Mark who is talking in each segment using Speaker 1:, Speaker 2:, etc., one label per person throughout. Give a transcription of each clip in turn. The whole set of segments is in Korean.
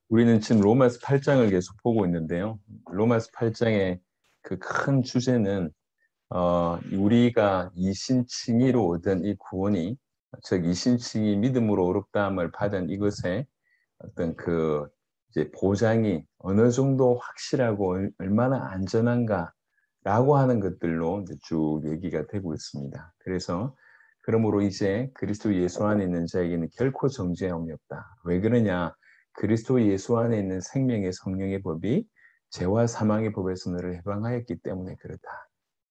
Speaker 1: 우리는 지금 로마서 8장을 계속 보고 있는데요. 로마서 8장의 그 큰 주제는 우리가 이신칭의로 얻은 이 구원이, 즉 이신칭의 믿음으로 의롭다함을 받은 이것의 어떤 그 이제 보장이 어느 정도 확실하고 얼마나 안전한가라고 하는 것들로 이제 쭉 얘기가 되고 있습니다. 그래서 그러므로 이제 그리스도 예수 안에 있는 자에게는 결코 정죄함이 없다. 왜 그러냐? 그리스도 예수 안에 있는 생명의 성령의 법이 죄와 사망의 법에서 너를 해방하였기 때문에 그렇다.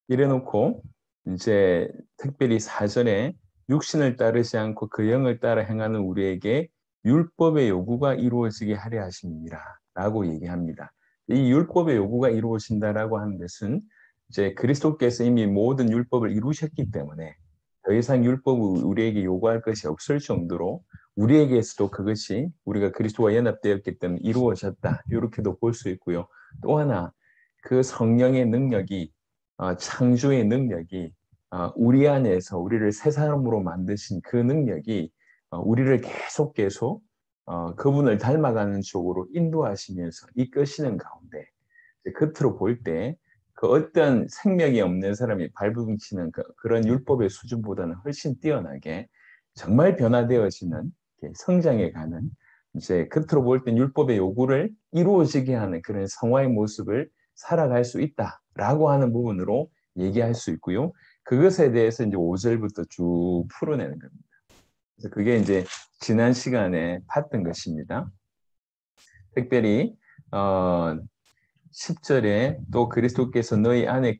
Speaker 1: 이래놓고 이제 특별히 사전에 육신을 따르지 않고 그 영을 따라 행하는 우리에게 율법의 요구가 이루어지게 하려 하심이라 라고 얘기합니다. 이 율법의 요구가 이루어진다라고 하는 것은 이제 그리스도께서 이미 모든 율법을 이루셨기 때문에 더 이상 율법을 우리에게 요구할 것이 없을 정도로 우리에게서도 그것이 우리가 그리스도와 연합되었기 때문에 이루어졌다. 이렇게도 볼 수 있고요. 또 하나 그 성령의 능력이 창조의 능력이 우리 안에서 우리를 새 사람으로 만드신 그 능력이 우리를 계속 그분을 닮아가는 쪽으로 인도하시면서 이끄시는 가운데 겉으로 볼 때 그 어떤 생명이 없는 사람이 발버둥치는 그런 율법의 수준보다는 훨씬 뛰어나게 정말 변화되어지는 성장해 가는 이제 겉으로 볼 땐 율법의 요구를 이루어지게 하는 그런 성화의 모습을 살아갈 수 있다라고 하는 부분으로 얘기할 수 있고요. 그것에 대해서 이제 5절부터 쭉 풀어내는 겁니다. 그래서 그게 이제 지난 시간에 봤던 것입니다. 특별히 10절에 또 그리스도께서 너희 안에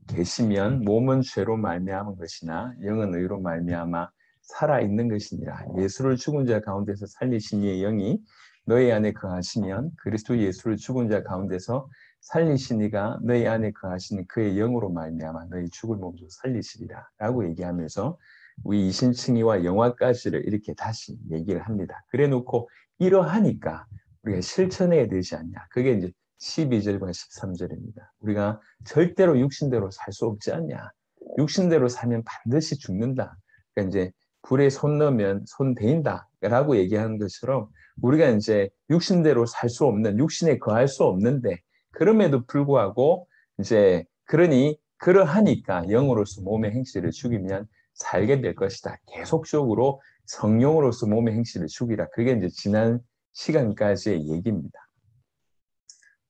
Speaker 1: 계시면 몸은 죄로 말미암은 것이나 영은 의로 말미암아 살아 있는 것이니라. 예수를 죽은 자 가운데서 살리신 이의 영이 너희 안에 거하시면 그리스도 예수를 죽은 자 가운데서 살리신 이가 너희 안에 거하시는 그의 영으로 말미암아 너희 죽을 몸도 살리시리라 라고 얘기하면서 우리 이신칭의와 영화까지를 이렇게 다시 얘기를 합니다. 그래 놓고 이러하니까 우리가 실천해야 되지 않냐. 그게 이제 12절과 13절입니다. 우리가 절대로 육신대로 살 수 없지 않냐. 육신대로 살면 반드시 죽는다. 그러니까 이제 불에 손 넣으면 손 데인다 라고 얘기하는 것처럼 우리가 이제 육신대로 살 수 없는, 육신에 거할 수 없는데 그럼에도 불구하고 이제 그러하니까 영으로서 몸의 행실을 죽이면 살게 될 것이다. 계속적으로 성령으로서 몸의 행실을 죽이라. 그게 이제 지난 시간까지의 얘기입니다.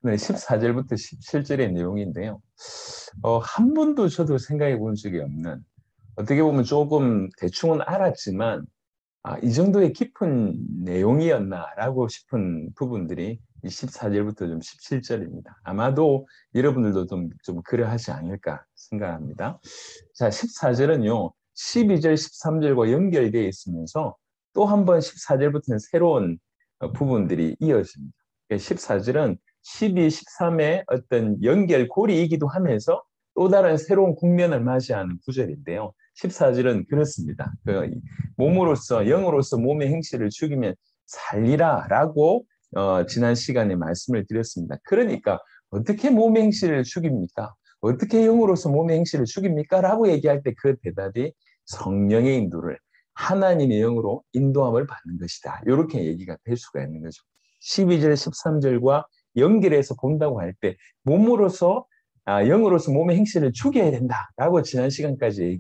Speaker 1: 14절부터 17절의 내용인데요. 한 번도 저도 생각해 본 적이 없는, 어떻게 보면 조금 대충은 알았지만 이 정도의 깊은 내용이었나라고 싶은 부분들이 이 14절부터 좀 17절입니다. 아마도 여러분들도 좀 그러하지 않을까 생각합니다. 자, 14절은요. 12절, 13절과 연결되어 있으면서 또 한 번 14절부터는 새로운 부분들이 이어집니다. 14절은 12, 13의 어떤 연결고리이기도 하면서 또 다른 새로운 국면을 맞이하는 구절인데요. 14절은 그렇습니다. 몸으로서 영으로서 몸의 행실을 죽이면 살리라라고 지난 시간에 말씀을 드렸습니다. 그러니까 어떻게 몸의 행실을 죽입니까? 어떻게 영으로서 몸의 행실을 죽입니까? 라고 얘기할 때 그 대답이 성령의 인도를 하나님의 영으로 인도함을 받는 것이다. 이렇게 얘기가 될 수가 있는 거죠. 12절, 13절과 연결해서 본다고 할 때 몸으로서 영으로서 몸의 행실을 죽여야 된다라고 지난 시간까지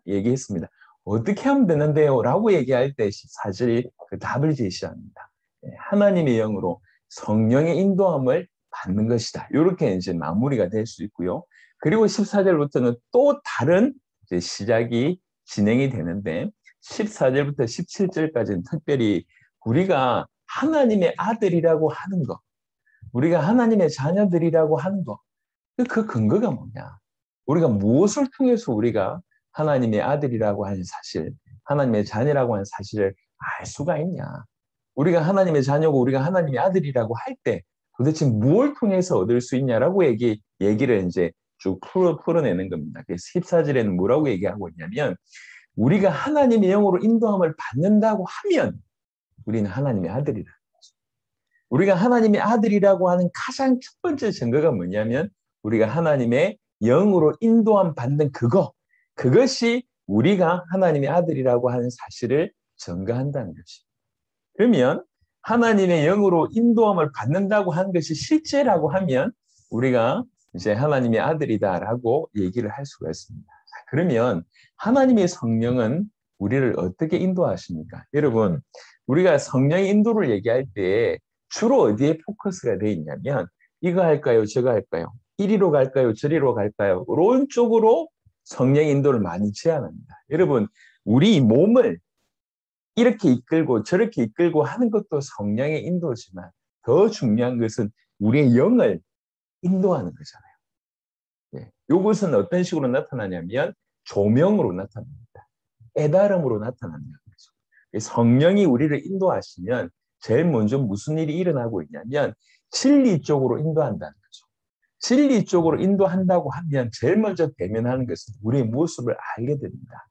Speaker 1: 얘기했습니다. 어떻게 하면 되는데요? 라고 얘기할 때 14절이 그 답을 제시합니다. 하나님의 영으로 성령의 인도함을 받는 것이다. 이렇게 이제 마무리가 될 수 있고요. 그리고 14절부터는 또 다른 이제 시작이 진행이 되는데 14절부터 17절까지는 특별히 우리가 하나님의 아들이라고 하는 것, 우리가 하나님의 자녀들이라고 하는 것, 그 근거가 뭐냐? 우리가 무엇을 통해서 우리가 하나님의 아들이라고 하는 사실, 하나님의 자녀라고 하는 사실을 알 수가 있냐? 우리가 하나님의 자녀고 우리가 하나님의 아들이라고 할 때 도대체 무엇을 통해서 얻을 수 있냐라고 얘기를 이제 쭉 풀어내는 겁니다. 그래서 14절에는 뭐라고 얘기하고 있냐면 우리가 하나님의 영으로 인도함을 받는다고 하면 우리는 하나님의 아들이라. 우리가 하나님의 아들이라고 하는 가장 첫 번째 증거가 뭐냐면 우리가 하나님의 영으로 인도함 받는 그것이 우리가 하나님의 아들이라고 하는 사실을 증거한다는 것입니다. 그러면 하나님의 영으로 인도함을 받는다고 하는 것이 실제라고 하면 우리가 이제 하나님의 아들이다라고 얘기를 할 수가 있습니다. 그러면 하나님의 성령은 우리를 어떻게 인도하십니까? 여러분, 우리가 성령의 인도를 얘기할 때 주로 어디에 포커스가 되어 있냐면 이거 할까요? 저거 할까요? 이리로 갈까요? 저리로 갈까요? 이런 쪽으로 성령의 인도를 많이 제안합니다. 여러분, 우리 몸을 이렇게 이끌고 저렇게 이끌고 하는 것도 성령의 인도지만 더 중요한 것은 우리의 영을 인도하는 거잖아요. 예. 이것은 어떤 식으로 나타나냐면 조명으로 나타납니다. 깨달음으로 나타나는 거죠. 성령이 우리를 인도하시면 제일 먼저 무슨 일이 일어나고 있냐면 진리 쪽으로 인도한다는 거죠. 진리 쪽으로 인도한다고 하면 제일 먼저 대면하는 것은 우리의 모습을 알게 됩니다.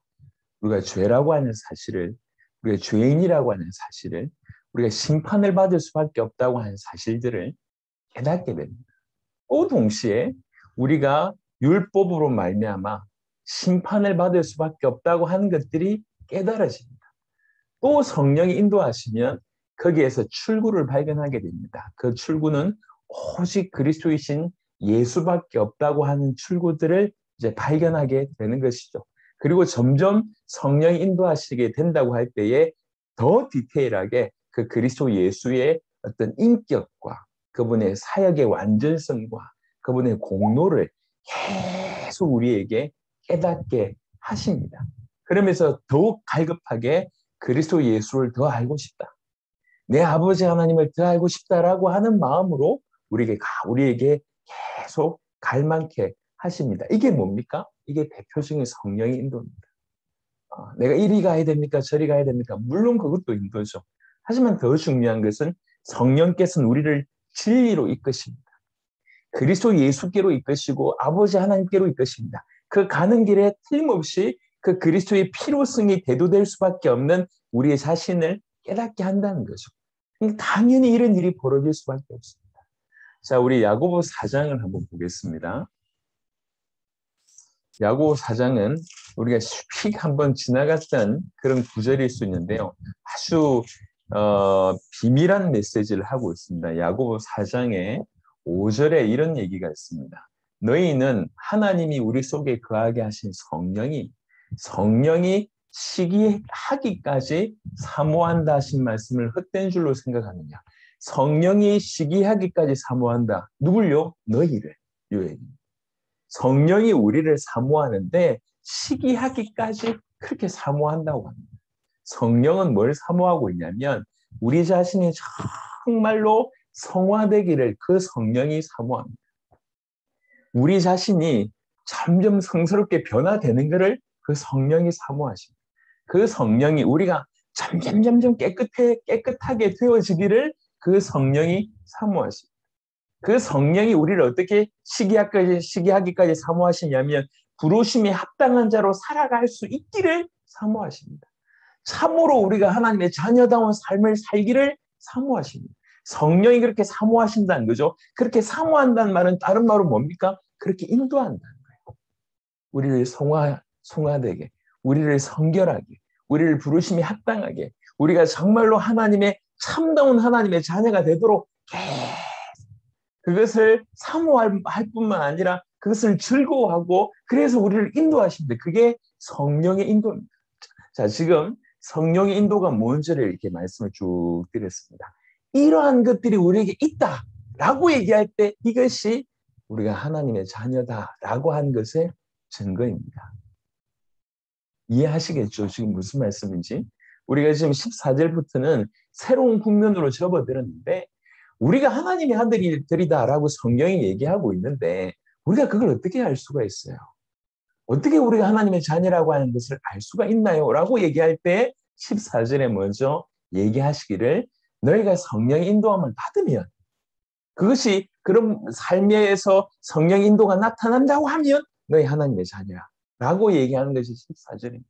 Speaker 1: 우리가 죄라고 하는 사실을, 우리가 죄인이라고 하는 사실을, 우리가 심판을 받을 수밖에 없다고 하는 사실들을 깨닫게 됩니다. 그 동시에 우리가 율법으로 말미암아 심판을 받을 수밖에 없다고 하는 것들이 깨달아집니다. 또 성령이 인도하시면 거기에서 출구를 발견하게 됩니다. 그 출구는 오직 그리스도이신 예수밖에 없다고 하는 출구들을 이제 발견하게 되는 것이죠. 그리고 점점 성령이 인도하시게 된다고 할 때에 더 디테일하게 그 그리스도 예수의 어떤 인격과 그분의 사역의 완전성과 그분의 공로를 계속 우리에게 깨닫게 하십니다. 그러면서 더욱 갈급하게 그리스도 예수를 더 알고 싶다. 내 아버지 하나님을 더 알고 싶다라고 하는 마음으로 우리에게 계속 갈망케 하십니다. 이게 뭡니까? 이게 대표적인 성령의 인도입니다. 내가 이리 가야 됩니까? 저리 가야 됩니까? 물론 그것도 인도죠. 하지만 더 중요한 것은 성령께서는 우리를 진리로 이끄십니다. 그리스도 예수께로 이끄시고 아버지 하나님께로 이끄십니다. 그 가는 길에 틀림없이 그 그리스도의 필요성이 대두될 수밖에 없는 우리의 자신을 깨닫게 한다는 거죠. 당연히 이런 일이 벌어질 수밖에 없습니다. 자, 우리 야고보 4장을 한번 보겠습니다. 야고보 4장은 우리가 휙 한번 지나갔던 그런 구절일 수 있는데요. 아주 비밀한 메시지를 하고 있습니다. 야고보 4장의 5절에 이런 얘기가 있습니다. 너희는 하나님이 우리 속에 거하게 하신 성령이 시기하기까지 사모한다 하신 말씀을 헛된 줄로 생각하느냐. 성령이 시기하기까지 사모한다. 누굴요? 너희를. 성령이 우리를 사모하는데 시기하기까지 그렇게 사모한다고 합니다. 성령은 뭘 사모하고 있냐면 우리 자신이 정말로 성화되기를 그 성령이 사모합니다. 우리 자신이 점점 성스럽게 변화되는 것을 그 성령이 사모하십니다. 그 성령이 우리가 점점 깨끗하게 되어지기를 그 성령이 사모하십니다. 그 성령이 우리를 어떻게 시기하기까지 사모하시냐면 부르심에 합당한 자로 살아갈 수 있기를 사모하십니다. 참으로 우리가 하나님의 자녀다운 삶을 살기를 사모하십니다. 성령이 그렇게 사모하신다는 거죠. 그렇게 사모한다는 말은 다른 말은 뭡니까? 그렇게 인도한다는 거예요. 우리를 성화되게, 우리를 성결하게, 우리를 부르심에 합당하게, 우리가 정말로 하나님의 참다운 하나님의 자녀가 되도록 그것을 사모할 뿐만 아니라 그것을 즐거워하고 그래서 우리를 인도하십니다. 그게 성령의 인도입니다. 자, 지금 성령의 인도가 뭔지를 이렇게 말씀을 쭉 드렸습니다. 이러한 것들이 우리에게 있다라고 얘기할 때 이것이 우리가 하나님의 자녀다라고 한 것의 증거입니다. 이해하시겠죠? 지금 무슨 말씀인지? 우리가 지금 14절부터는 새로운 국면으로 접어들었는데 우리가 하나님의 아들이다라고 성경이 얘기하고 있는데 우리가 그걸 어떻게 알 수가 있어요? 어떻게 우리가 하나님의 자녀라고 하는 것을 알 수가 있나요? 라고 얘기할 때 14절에 먼저 얘기하시기를 너희가 성령의 인도함을 받으면 그것이 그런 삶에서 성령 인도가 나타난다고 하면 너희 하나님의 자녀야 라고 얘기하는 것이 14절입니다.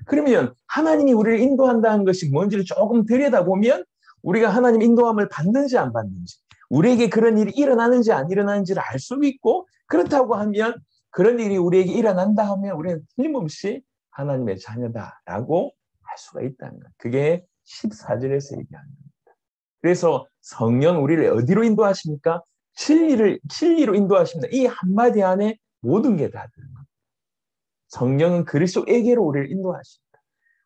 Speaker 1: 그러면 하나님이 우리를 인도한다는 것이 뭔지를 조금 들여다보면 우리가 하나님 인도함을 받는지 안 받는지 우리에게 그런 일이 일어나는지 안 일어나는지를 알 수 있고 그렇다고 하면 그런 일이 우리에게 일어난다 하면 우리는 틀림없이 하나님의 자녀다라고 할 수가 있다는 것. 그게 14절에서 얘기하는 겁니다. 그래서 성령 우리를 어디로 인도하십니까? 진리로 인도하십니다. 이 한마디 안에 모든 게 다 들어요. 성령은 그리스도에게로 우리를 인도하십니다.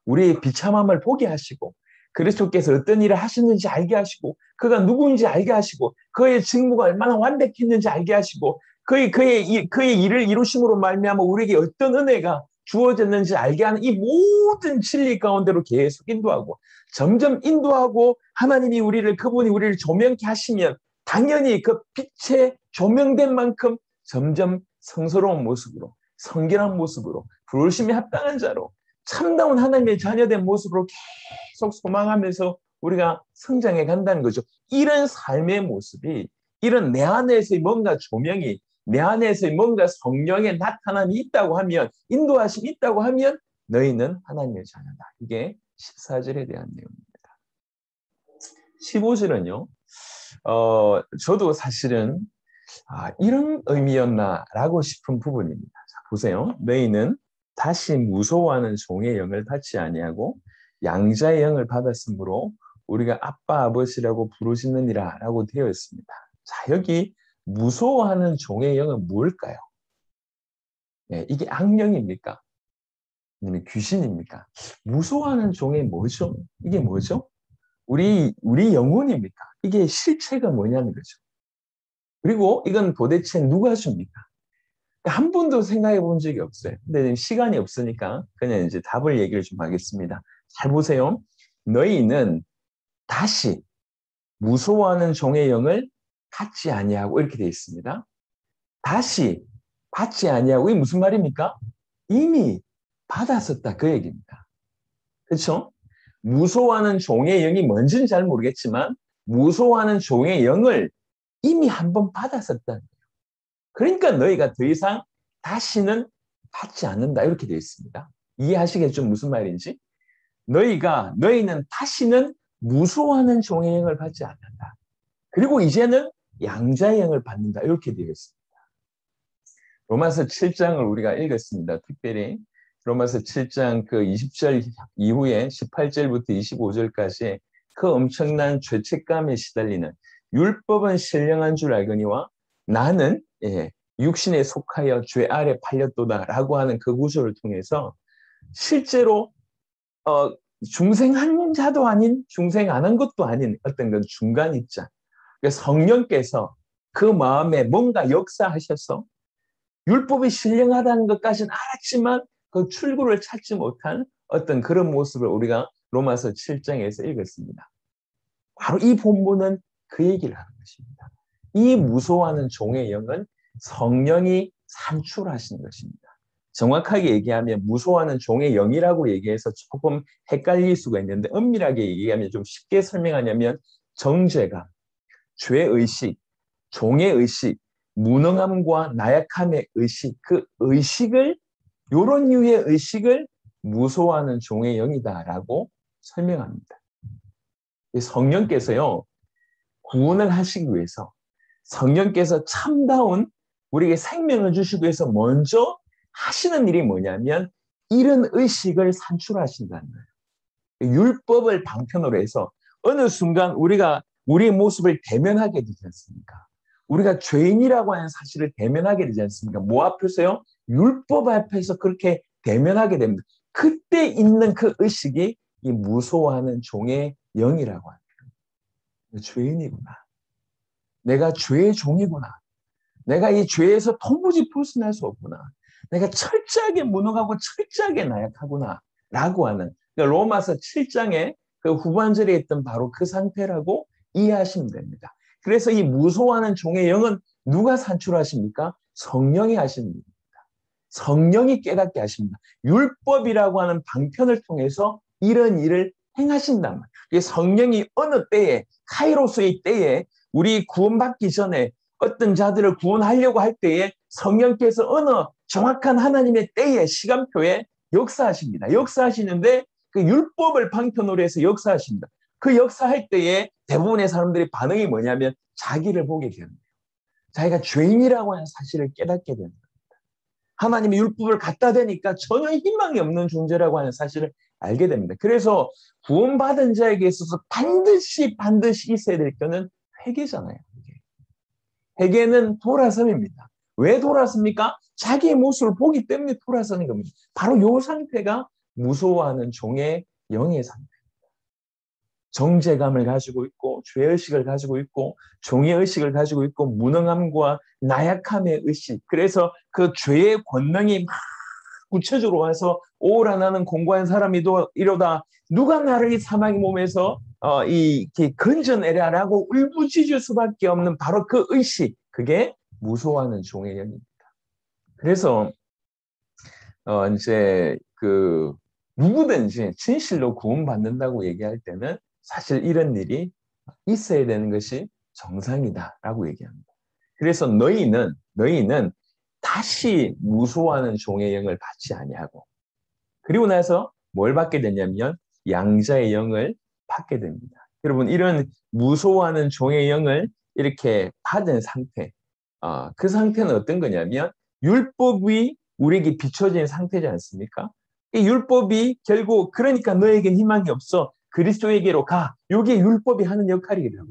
Speaker 1: 우리의 비참함을 보게 하시고 그리스도께서 어떤 일을 하셨는지 알게 하시고 그가 누구인지 알게 하시고 그의 직무가 얼마나 완벽했는지 알게 하시고 그의 일을 이루심으로 말미암아 우리에게 어떤 은혜가 주어졌는지 알게 하는 이 모든 진리 가운데로 계속 인도하고 점점 인도하고 하나님이 그분이 우리를 조명케 하시면 당연히 그 빛에 조명된 만큼 점점 성스러운 모습으로 성결한 모습으로 부르심에 합당한 자로 참다운 하나님의 자녀된 모습으로 계속 소망하면서 우리가 성장해 간다는 거죠. 이런 삶의 모습이 이런 내 안에서의 뭔가 조명이 내 안에서의 뭔가 성령의 나타남이 있다고 하면 인도하심이 있다고 하면 너희는 하나님의 자녀다. 이게 14절에 대한 내용입니다. 15절은요. 저도 사실은 이런 의미였나라고 싶은 부분입니다. 자, 보세요. 너희는 다시 무소하는 종의 영을 받지 아니하고 양자의 영을 받았으므로 우리가 아빠 아버지라고 부르시느니라 라고 되어 있습니다. 자, 여기 무소하는 종의 영은 뭘까요? 네, 이게 악령입니까? 아니면 귀신입니까? 무소하는 종의 뭐죠? 이게 뭐죠? 우리 영혼입니까? 이게 실체가 뭐냐는 거죠. 그리고 이건 도대체 누가 줍니까? 한 번도 생각해 본 적이 없어요. 근데 시간이 없으니까 그냥 이제 답을 얘기를 좀 하겠습니다. 잘 보세요. 너희는 다시 무소하는 종의 영을 받지 아니하고 이렇게 되어 있습니다. 다시 받지 아니하고 이게 무슨 말입니까? 이미 받았었다 그 얘기입니다. 그렇죠? 무소하는 종의 영이 뭔지는 잘 모르겠지만 무소하는 종의 영을 이미 한번 받았었다는 거예요. 그러니까 너희가 더 이상 다시는 받지 않는다 이렇게 되어 있습니다. 이해하시겠죠? 무슨 말인지? 너희는 다시는 무소하는 종의 영을 받지 않는다. 그리고 이제는 양자의 영을 받는다 이렇게 되어 있습니다. 로마서 7장을 우리가 읽었습니다. 특별히 로마서 7장 그 20절 이후에 18절부터 25절까지 그 엄청난 죄책감에 시달리는 율법은 신령한 줄 알거니와 나는 육신에 속하여 죄 아래 팔렸도다라고 하는 그 구절을 통해서 실제로 중생한 자도 아닌 중생 안 한 것도 아닌 어떤 그 중간 입장. 성령께서 그 마음에 뭔가 역사하셔서 율법이 신령하다는 것까지는 알았지만 그 출구를 찾지 못한 어떤 그런 모습을 우리가 로마서 7장에서 읽었습니다. 바로 이 본문은 그 얘기를 하는 것입니다. 이 무소하는 종의 영은 성령이 산출하신 것입니다. 정확하게 얘기하면 무소하는 종의 영이라고 얘기해서 조금 헷갈릴 수가 있는데 엄밀하게 얘기하면 좀 쉽게 설명하냐면 정죄감, 죄의식, 종의 의식, 무능함과 나약함의 의식, 그 의식을 이런 류의 의식을 무소하는 종의 영이다라고 설명합니다. 성령께서요 구원을 하시기 위해서 성령께서 참다운 우리에게 생명을 주시기 위해서 먼저 하시는 일이 뭐냐면 이런 의식을 산출하신다는 거예요. 율법을 방편으로 해서 어느 순간 우리가 우리의 모습을 대면하게 되지 않습니까? 우리가 죄인이라고 하는 사실을 대면하게 되지 않습니까? 뭐 앞에서요? 율법 앞에서 그렇게 대면하게 됩니다. 그때 있는 그 의식이 이 무소하는 종의 영이라고 합니다. 죄인이구나. 내가 죄의 종이구나. 내가 이 죄에서 도무지 벗어날 수 없구나. 내가 철저하게 무능하고 철저하게 나약하구나. 라고 하는 그러니까 로마서 7장의 그 후반절에 있던 바로 그 상태라고 이해하시면 됩니다. 그래서 이 무소하는 종의 영은 누가 산출하십니까? 성령이 하십니다. 성령이 깨닫게 하십니다. 율법이라고 하는 방편을 통해서 이런 일을 행하신단 말이에요. 성령이 어느 때에 카이로스의 때에 우리 구원받기 전에 어떤 자들을 구원하려고 할 때에 성령께서 어느 정확한 하나님의 때에 시간표에 역사하십니다. 역사하시는데 그 율법을 방편으로 해서 역사하십니다. 그 역사할 때에 대부분의 사람들의 반응이 뭐냐면 자기를 보게 됩니다. 자기가 죄인이라고 하는 사실을 깨닫게 됩니다. 하나님의 율법을 갖다 대니까 전혀 희망이 없는 존재라고 하는 사실을 알게 됩니다. 그래서 구원받은 자에게 있어서 반드시 있어야 될 거는 회개잖아요. 회개는 돌아섬입니다. 왜 돌아섭니까? 자기의 모습을 보기 때문에 돌아서는 겁니다. 바로 이 상태가 무서워하는 종의 영의 상태. 정죄감을 가지고 있고 죄의식을 가지고 있고 종의 의식을 가지고 있고 무능함과 나약함의 의식. 그래서 그 죄의 권능이 막 구체적으로 와서 오라 나는 공고한 사람이도 이러다 누가 나를 이 사망의 몸에서 건져내라라고 울부짖을 수밖에 없는 바로 그 의식. 그게 무서워하는 종의 영입니다. 그래서 이제 누구든지 진실로 구원받는다고 얘기할 때는 사실 이런 일이 있어야 되는 것이 정상이다라고 얘기합니다. 그래서 너희는 다시 무서워하는 종의 영을 받지 아니하고 그리고 나서 뭘 받게 되냐면 양자의 영을 받게 됩니다. 여러분 이런 무서워하는 종의 영을 이렇게 받은 상태, 그 상태는 어떤 거냐면 율법이 우리에게 비춰진 상태지 않습니까? 이 율법이 결국 그러니까 너에겐 희망이 없어. 그리스도에게로 가. 이게 율법이 하는 역할이라고.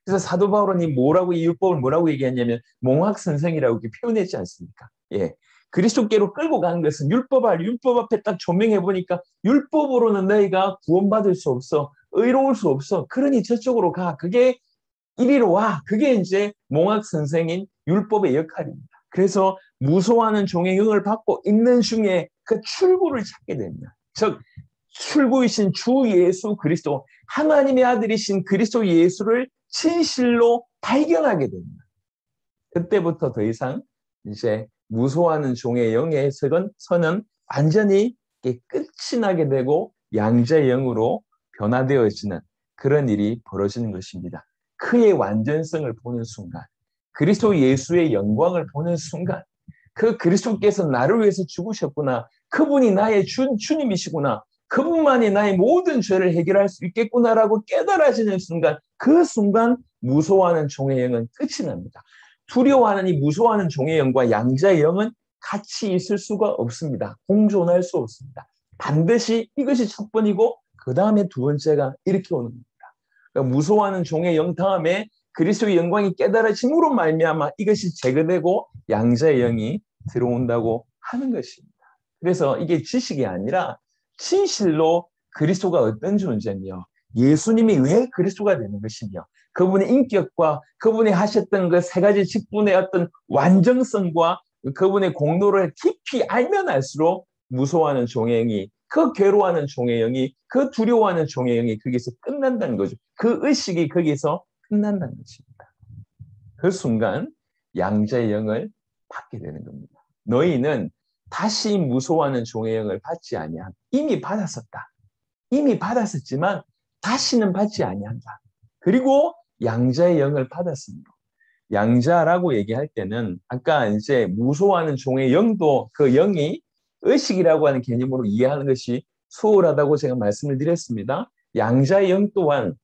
Speaker 1: 그래서 사도 바울이 이 율법을 뭐라고 얘기했냐면 몽학선생이라고 이렇게 표현했지 않습니까? 예. 그리스도께로 끌고 가는 것은 율법 앞에 딱 조명해 보니까 율법으로는 너희가 구원받을 수 없어. 의로울 수 없어. 그러니 저쪽으로 가. 그게 이리로 와. 그게 이제 몽학선생인 율법의 역할입니다. 그래서 무서워하는 종의 영을 받고 있는 중에 그 출구를 찾게 됩니다. 즉 출구이신 주 예수 그리스도, 하나님의 아들이신 그리스도 예수를 진실로 발견하게 됩니다. 그때부터 더 이상 이제 무서워하는 종의 영의 선은 완전히 끝이 나게 되고 양자의 영으로 변화되어지는 그런 일이 벌어지는 것입니다. 그의 완전성을 보는 순간, 그리스도 예수의 영광을 보는 순간, 그 그리스도께서 나를 위해서 죽으셨구나. 그분이 나의 주님이시구나. 그분만이 나의 모든 죄를 해결할 수 있겠구나라고 깨달아지는 순간, 그 순간 무서워하는 종의 영은 끝이 납니다. 두려워하는 이 무서워하는 종의 영과 양자의 영은 같이 있을 수가 없습니다. 공존할 수 없습니다. 반드시 이것이 첫 번이고 그 다음에 두 번째가 이렇게 오는 겁니다. 그러니까 무서워하는 종의 영 다음에 그리스도의 영광이 깨달아짐으로 말미암아 이것이 제거되고 양자의 영이 들어온다고 하는 것입니다. 그래서 이게 지식이 아니라 진실로 그리스도가 어떤 존재며 예수님이 왜 그리스도가 되는 것이며 그분의 인격과 그분이 하셨던 그 세 가지 직분의 어떤 완전성과 그분의 공로를 깊이 알면 알수록 무서워하는 종의 영이, 그 괴로워하는 종의 영이, 그 두려워하는 종의 영이 거기서 끝난다는 거죠. 그 의식이 거기서 끝난다는 것입니다. 그 순간 양자의 영을 받게 되는 겁니다. 너희는 다시 무서워하는 종의 영을 받지 아니한, 이미 받았었다. 이미 받았었지만 다시는 받지 아니한다. 그리고 양자의 영을 받았습니다. 양자라고 얘기할 때는 아까 이제 무서워하는 종의 영도 그 영이 의식이라고 하는 개념으로 이해하는 것이 소홀하다고 제가 말씀을 드렸습니다. 양자의 영 또한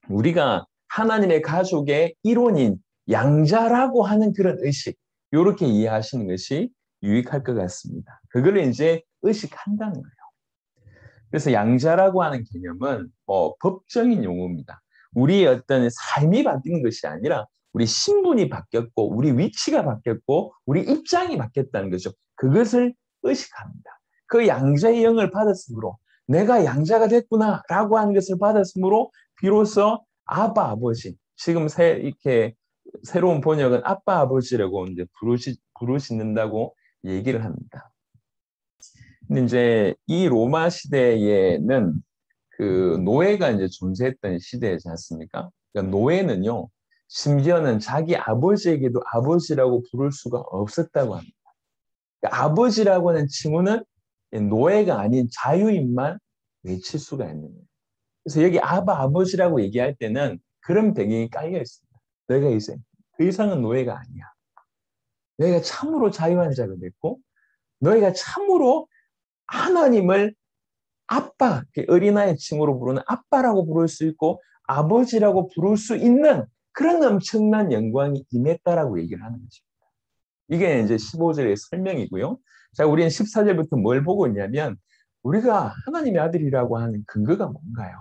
Speaker 1: 우리가 하나님의 가족의 일원인 양자라고 하는 그런 의식, 이렇게 이해하시는 것이 유익할 것 같습니다. 그걸 이제 의식한다는 거예요. 그래서 양자라고 하는 개념은 법적인 용어입니다. 우리의 어떤 삶이 바뀌는 것이 아니라 우리 신분이 바뀌었고 우리 위치가 바뀌었고 우리 입장이 바뀌었다는 거죠. 그것을 의식합니다. 그 양자의 영을 받았으므로 내가 양자가 됐구나라고 하는 것을 받았으므로 비로소 아빠 아버지, 지금 이렇게 새로운 번역은 아빠 아버지라고 이제 부르신다고 얘기를 합니다. 근데 이제 이 로마 시대에는 그 노예가 이제 존재했던 시대이지 않습니까? 그러니까 노예는요, 심지어는 자기 아버지에게도 아버지라고 부를 수가 없었다고 합니다. 그러니까 아버지라고 하는 칭호는 노예가 아닌 자유인만 외칠 수가 있는 거예요. 그래서 여기 아버지라고 얘기할 때는 그런 배경이 깔려 있습니다. 너희가 이제 그 이상은 노예가 아니야. 너희가 참으로 자유한 자가 됐고, 너희가 참으로 하나님을 아빠, 어린아이 칭호로 부르는 아빠라고 부를 수 있고 아버지라고 부를 수 있는 그런 엄청난 영광이 임했다라고 얘기를 하는 것입니다. 이게 이제 15절의 설명이고요. 자, 우리는 14절부터 뭘 보고 있냐면 우리가 하나님의 아들이라고 하는 근거가 뭔가요?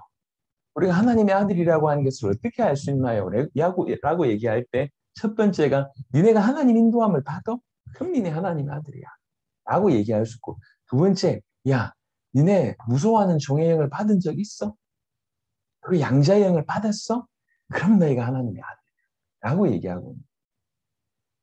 Speaker 1: 우리가 하나님의 아들이라고 하는 것을 어떻게 알 수 있나요? 라고 얘기할 때 첫 번째가 니네가 하나님 인도함을 받아? 그럼 니네 하나님의 아들이야. 라고 얘기할 수 있고, 두 번째, 야, 니네 무서워하는 종의 영을 받은 적 있어? 그리고 양자의 영을 받았어? 그럼 너희가 하나님의 아들이라고 얘기하고,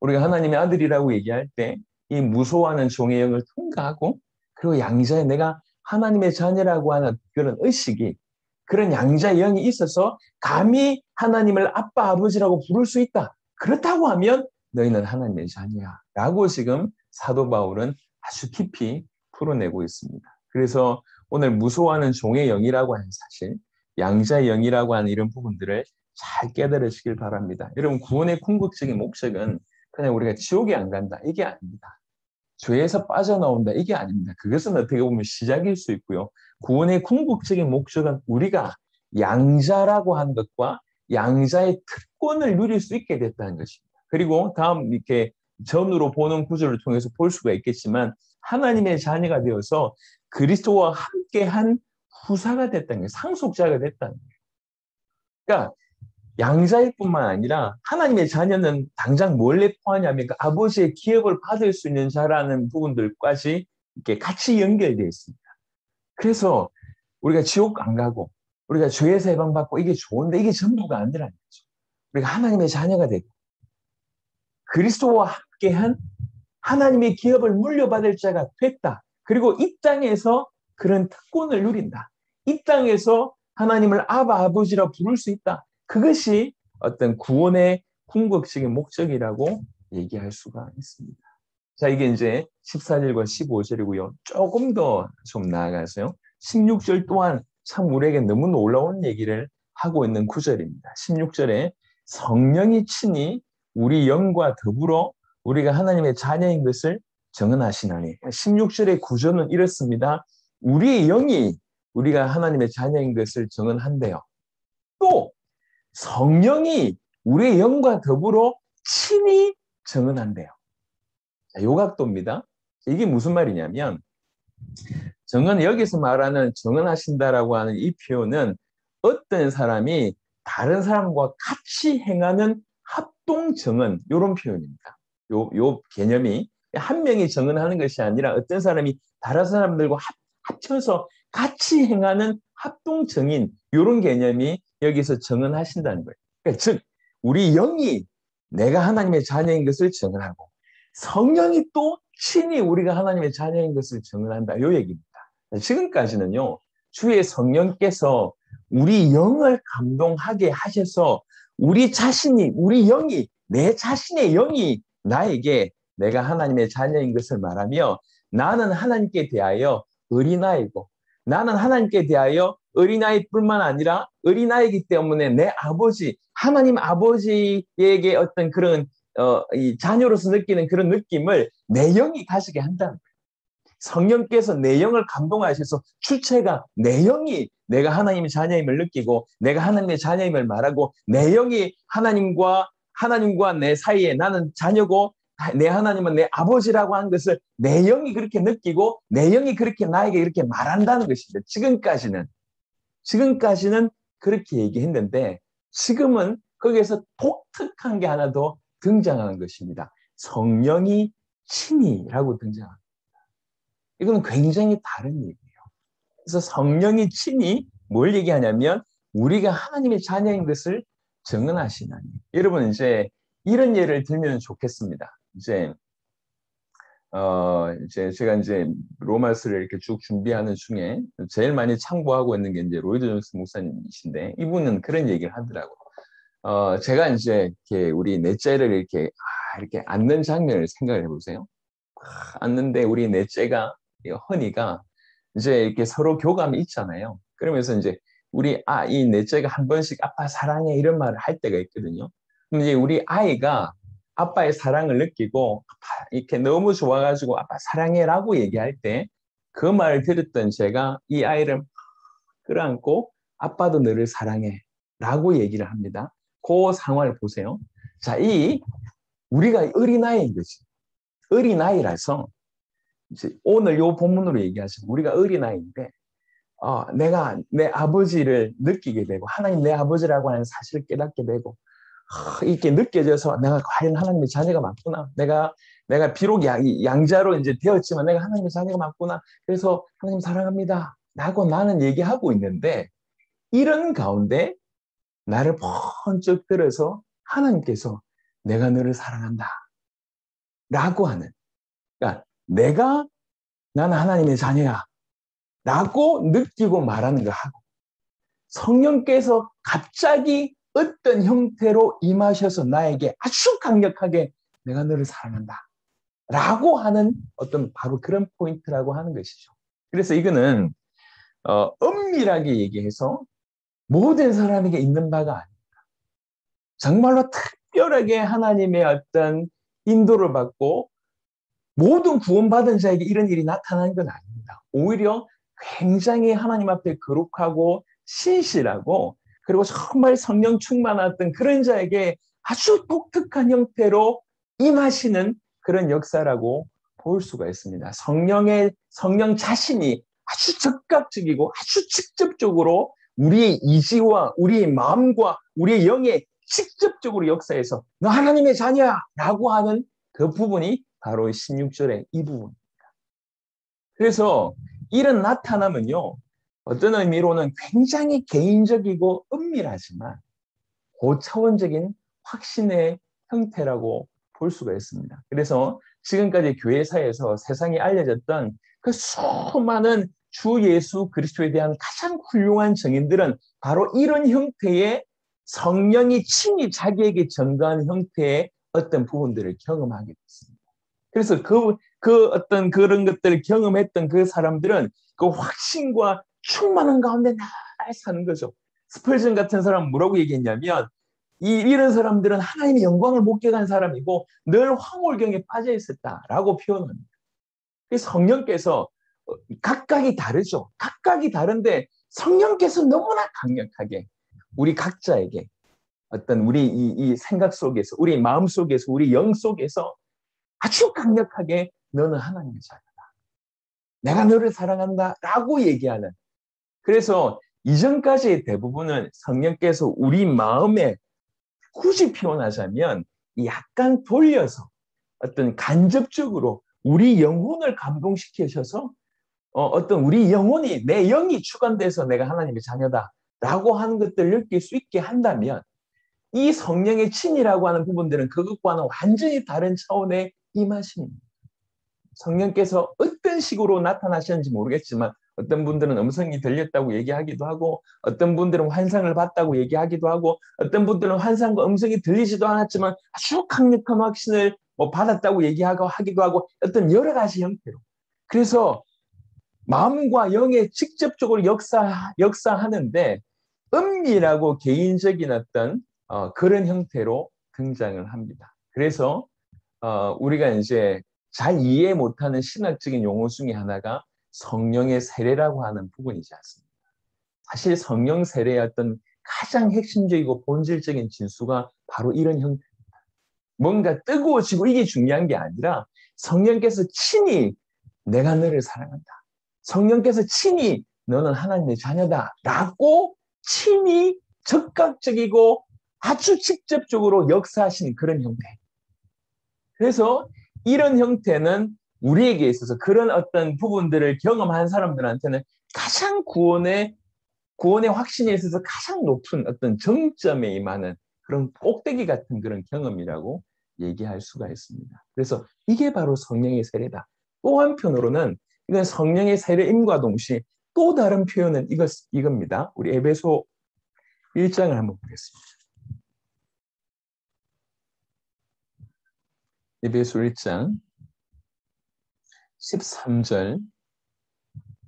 Speaker 1: 우리가 하나님의 아들이라고 얘기할 때 이 무서워하는 종의 영을 통과하고, 그리고 양자의, 내가 하나님의 자녀라고 하는 그런 의식이, 그런 양자의 영이 있어서 감히 하나님을 아빠 아버지라고 부를 수 있다. 그렇다고 하면 너희는 하나님의 자녀야 라고 지금 사도 바울은 아주 깊이 풀어내고 있습니다. 그래서 오늘 무서워하는 종의 영이라고 하는 사실, 양자의 영이라고 하는 이런 부분들을 잘 깨달으시길 바랍니다. 여러분, 구원의 궁극적인 목적은 그냥 우리가 지옥에 안 간다, 이게 아닙니다. 죄에서 빠져나온다, 이게 아닙니다. 그것은 어떻게 보면 시작일 수 있고요. 구원의 궁극적인 목적은 우리가 양자라고 하는 것과 양자의 특권을 누릴 수 있게 됐다는 것입니다. 그리고 다음 이렇게 전으로 보는 구절을 통해서 볼 수가 있겠지만 하나님의 자녀가 되어서 그리스도와 함께한 후사가 됐다는 거예요. 상속자가 됐다는 거예요. 그러니까 양자일 뿐만 아니라 하나님의 자녀는 당장 뭘 내포하냐면 그 아버지의 기업을 받을 수 있는 자라는 부분들까지 이렇게 같이 연결되어 있습니다. 그래서 우리가 지옥 안 가고 우리가 죄에서 해방받고 이게 좋은데 이게 전부가 아니라는 거죠. 우리가 하나님의 자녀가 되고 그리스도와 함께한 하나님의 기업을 물려받을 자가 됐다. 그리고 이 땅에서 그런 특권을 누린다. 이 땅에서 하나님을 아바 아버지라 부를 수 있다. 그것이 어떤 구원의 궁극적인 목적이라고 얘기할 수가 있습니다. 자, 이게 이제 14절과 15절이고요. 조금 더 좀 나아가서요. 16절 또한 참 우리에게 너무 놀라운 얘기를 하고 있는 구절입니다. 16절에 성령이 친히 우리 영과 더불어 우리가 하나님의 자녀인 것을 증언하시나니. 16절의 구조는 이렇습니다. 우리의 영이 우리가 하나님의 자녀인 것을 증언한대요. 또 성령이 우리의 영과 더불어 친히 증언한대요. 요각도입니다. 이게 무슨 말이냐면 증언, 여기서 말하는 증언하신다라고 하는 이 표현은 어떤 사람이 다른 사람과 같이 행하는 합동 증언, 이런 표현입니다. 요 개념이 한 명이 증언하는 것이 아니라 어떤 사람이 다른 사람들과 합쳐서 같이 행하는 합동 증인, 이런 개념이 여기서 증언하신다는 거예요. 그러니까 즉 우리 영이 내가 하나님의 자녀인 것을 증언하고 성령이 또 친히 우리가 하나님의 자녀인 것을 증언한다, 이 얘기입니다. 지금까지는요, 주의 성령께서 우리 영을 감동하게 하셔서 우리 자신이, 우리 영이, 내 자신의 영이 나에게 내가 하나님의 자녀인 것을 말하며 나는 하나님께 대하여 어린아이고 나는 하나님께 대하여 어린아이뿐만 아니라 어린아이기 때문에 내 아버지, 하나님 아버지에게 어떤 그런 이 자녀로서 느끼는 그런 느낌을 내 영이 가지게 한다는 거예요. 성령께서 내 영을 감동하셔서 주체가 내 영이 내가 하나님의 자녀임을 느끼고 내가 하나님의 자녀임을 말하고 내 영이 하나님과 내 사이에 나는 자녀고 내 하나님은 내 아버지라고 하는 것을 내 영이 그렇게 느끼고 내 영이 그렇게 나에게 이렇게 말한다는 것입니다. 지금까지는 그렇게 얘기했는데 지금은 거기에서 독특한 게 하나 더 등장하는 것입니다. 성령이 친히라고 등장합니다. 이건 굉장히 다른 얘기예요. 그래서 성령이 친히 뭘 얘기하냐면 우리가 하나님의 자녀인 것을 증언하시나니. 여러분 이제 이런 예를 들면 좋겠습니다. 이제 제가 이제 로마서를 이렇게 쭉 준비하는 중에 제일 많이 참고하고 있는 게 이제 로이드 존스 목사님이신데 이분은 그런 얘기를 하더라고요. 제가 이제 이렇게 우리 넷째를 이렇게 앉는 장면을 생각을 해보세요. 앉는데 우리 넷째가 허니가 이제 이렇게 서로 교감이 있잖아요. 그러면서 이제 이 넷째가 한 번씩 아빠 사랑해 이런 말을 할 때가 있거든요. 그럼 이제 우리 아이가 아빠의 사랑을 느끼고 이렇게 너무 좋아가지고 아빠 사랑해라고 얘기할 때 그 말을 들었던 제가 이 아이를 끌어안고 아빠도 너를 사랑해라고 얘기를 합니다. 그 상황을 보세요. 자, 우리가 어린아이인 거지. 어린아이라서 이제 오늘 요 본문으로 얘기하시면 우리가 어린아이인데 내가 내 아버지를 느끼게 되고 하나님 내 아버지라고 하는 사실을 깨닫게 되고 이렇게 느껴져서 내가 과연 하나님의 자녀가 맞구나. 내가 비록 양자로 이제 되었지만 내가 하나님의 자녀가 맞구나. 그래서 하나님 사랑합니다. 라고 나는 얘기하고 있는데 이런 가운데 나를 번쩍 들어서 하나님께서 내가 너를 사랑한다. 라고 하는. 그러니까 나는 하나님의 자녀야. 라고 느끼고 말하는 거 하고 성령께서 갑자기 어떤 형태로 임하셔서 나에게 아주 강력하게 내가 너를 사랑한다. 라고 하는 어떤 바로 그런 포인트라고 하는 것이죠. 그래서 이거는 엄밀하게 얘기해서 모든 사람에게 있는 바가 아닙니다. 정말로 특별하게 하나님의 어떤 인도를 받고 모든 구원받은 자에게 이런 일이 나타나는 건 아닙니다. 오히려 굉장히 하나님 앞에 거룩하고 신실하고 그리고 정말 성령 충만했던 그런 자에게 아주 독특한 형태로 임하시는 그런 역사라고 볼 수가 있습니다. 성령 자신이 아주 적극적이고 아주 직접적으로 우리의 이지와 우리의 마음과 우리의 영에 직접적으로 역사해서 너 하나님의 자녀야 라고 하는 그 부분이 바로 16절의 이 부분입니다. 그래서 이런 나타남은요. 어떤 의미로는 굉장히 개인적이고 은밀하지만 고차원적인 확신의 형태라고 볼 수가 있습니다. 그래서 지금까지 교회사에서 세상에 알려졌던 그 수많은 주 예수 그리스도에 대한 가장 훌륭한 증인들은 바로 이런 형태의 성령이 친히 자기에게 전가하는 형태의 어떤 부분들을 경험하게 됐습니다. 그래서 그 어떤 그런 것들을 경험했던 그 사람들은 그 확신과 충만한 가운데 날 사는 거죠. 스펄전 같은 사람은 뭐라고 얘기했냐면 이런 사람들은 하나님의 영광을 목격한 사람이고 늘 황홀경에 빠져 있었다라고 표현합니다. 성령께서 각각이 다르죠. 각각이 다른데 성령께서 너무나 강력하게 우리 각자에게 어떤 우리 이 생각 속에서 우리 마음 속에서 우리 영 속에서 아주 강력하게 너는 하나님의 자녀다. 내가 너를 사랑한다 라고 얘기하는 그래서 이전까지의 대부분은 성령께서 우리 마음에 굳이 표현하자면 약간 돌려서 어떤 간접적으로 우리 영혼을 감동시키셔서 어떤 우리 영혼이 내 영이 주관돼서 내가 하나님의 자녀다라고 하는 것들을 느낄 수 있게 한다면 이 성령의 친이라고 하는 부분들은 그것과는 완전히 다른 차원의 임하심입니다. 성령께서 어떤 식으로 나타나셨는지 모르겠지만 어떤 분들은 음성이 들렸다고 얘기하기도 하고 어떤 분들은 환상을 봤다고 얘기하기도 하고 어떤 분들은 환상과 음성이 들리지도 않았지만 아주 강력한 확신을 받았다고 얘기하기도 하고 어떤 여러 가지 형태로 그래서 마음과 영에 직접적으로 역사하는데 은밀하고 개인적인 어떤 그런 형태로 등장을 합니다. 그래서 우리가 이제 잘 이해 못하는 신학적인 용어 중에 하나가 성령의 세례라고 하는 부분이지 않습니까? 사실 성령 세례의 어떤 가장 핵심적이고 본질적인 진수가 바로 이런 형태입니다. 뭔가 뜨거워지고 이게 중요한 게 아니라 성령께서 친히 내가 너를 사랑한다. 성령께서 친히 너는 하나님의 자녀다라고 친히 적극적이고 아주 직접적으로 역사하시는 그런 형태. 그래서 이런 형태는 우리에게 있어서 그런 어떤 부분들을 경험한 사람들한테는 가장 구원의 확신에 있어서 가장 높은 어떤 정점에 임하는 그런 꼭대기 같은 그런 경험이라고 얘기할 수가 있습니다. 그래서 이게 바로 성령의 세례다. 또 한편으로는 이건 성령의 세례임과 동시에 또 다른 표현은 이겁니다. 우리 에베소 1장을 한번 보겠습니다. 에베소 1장 13절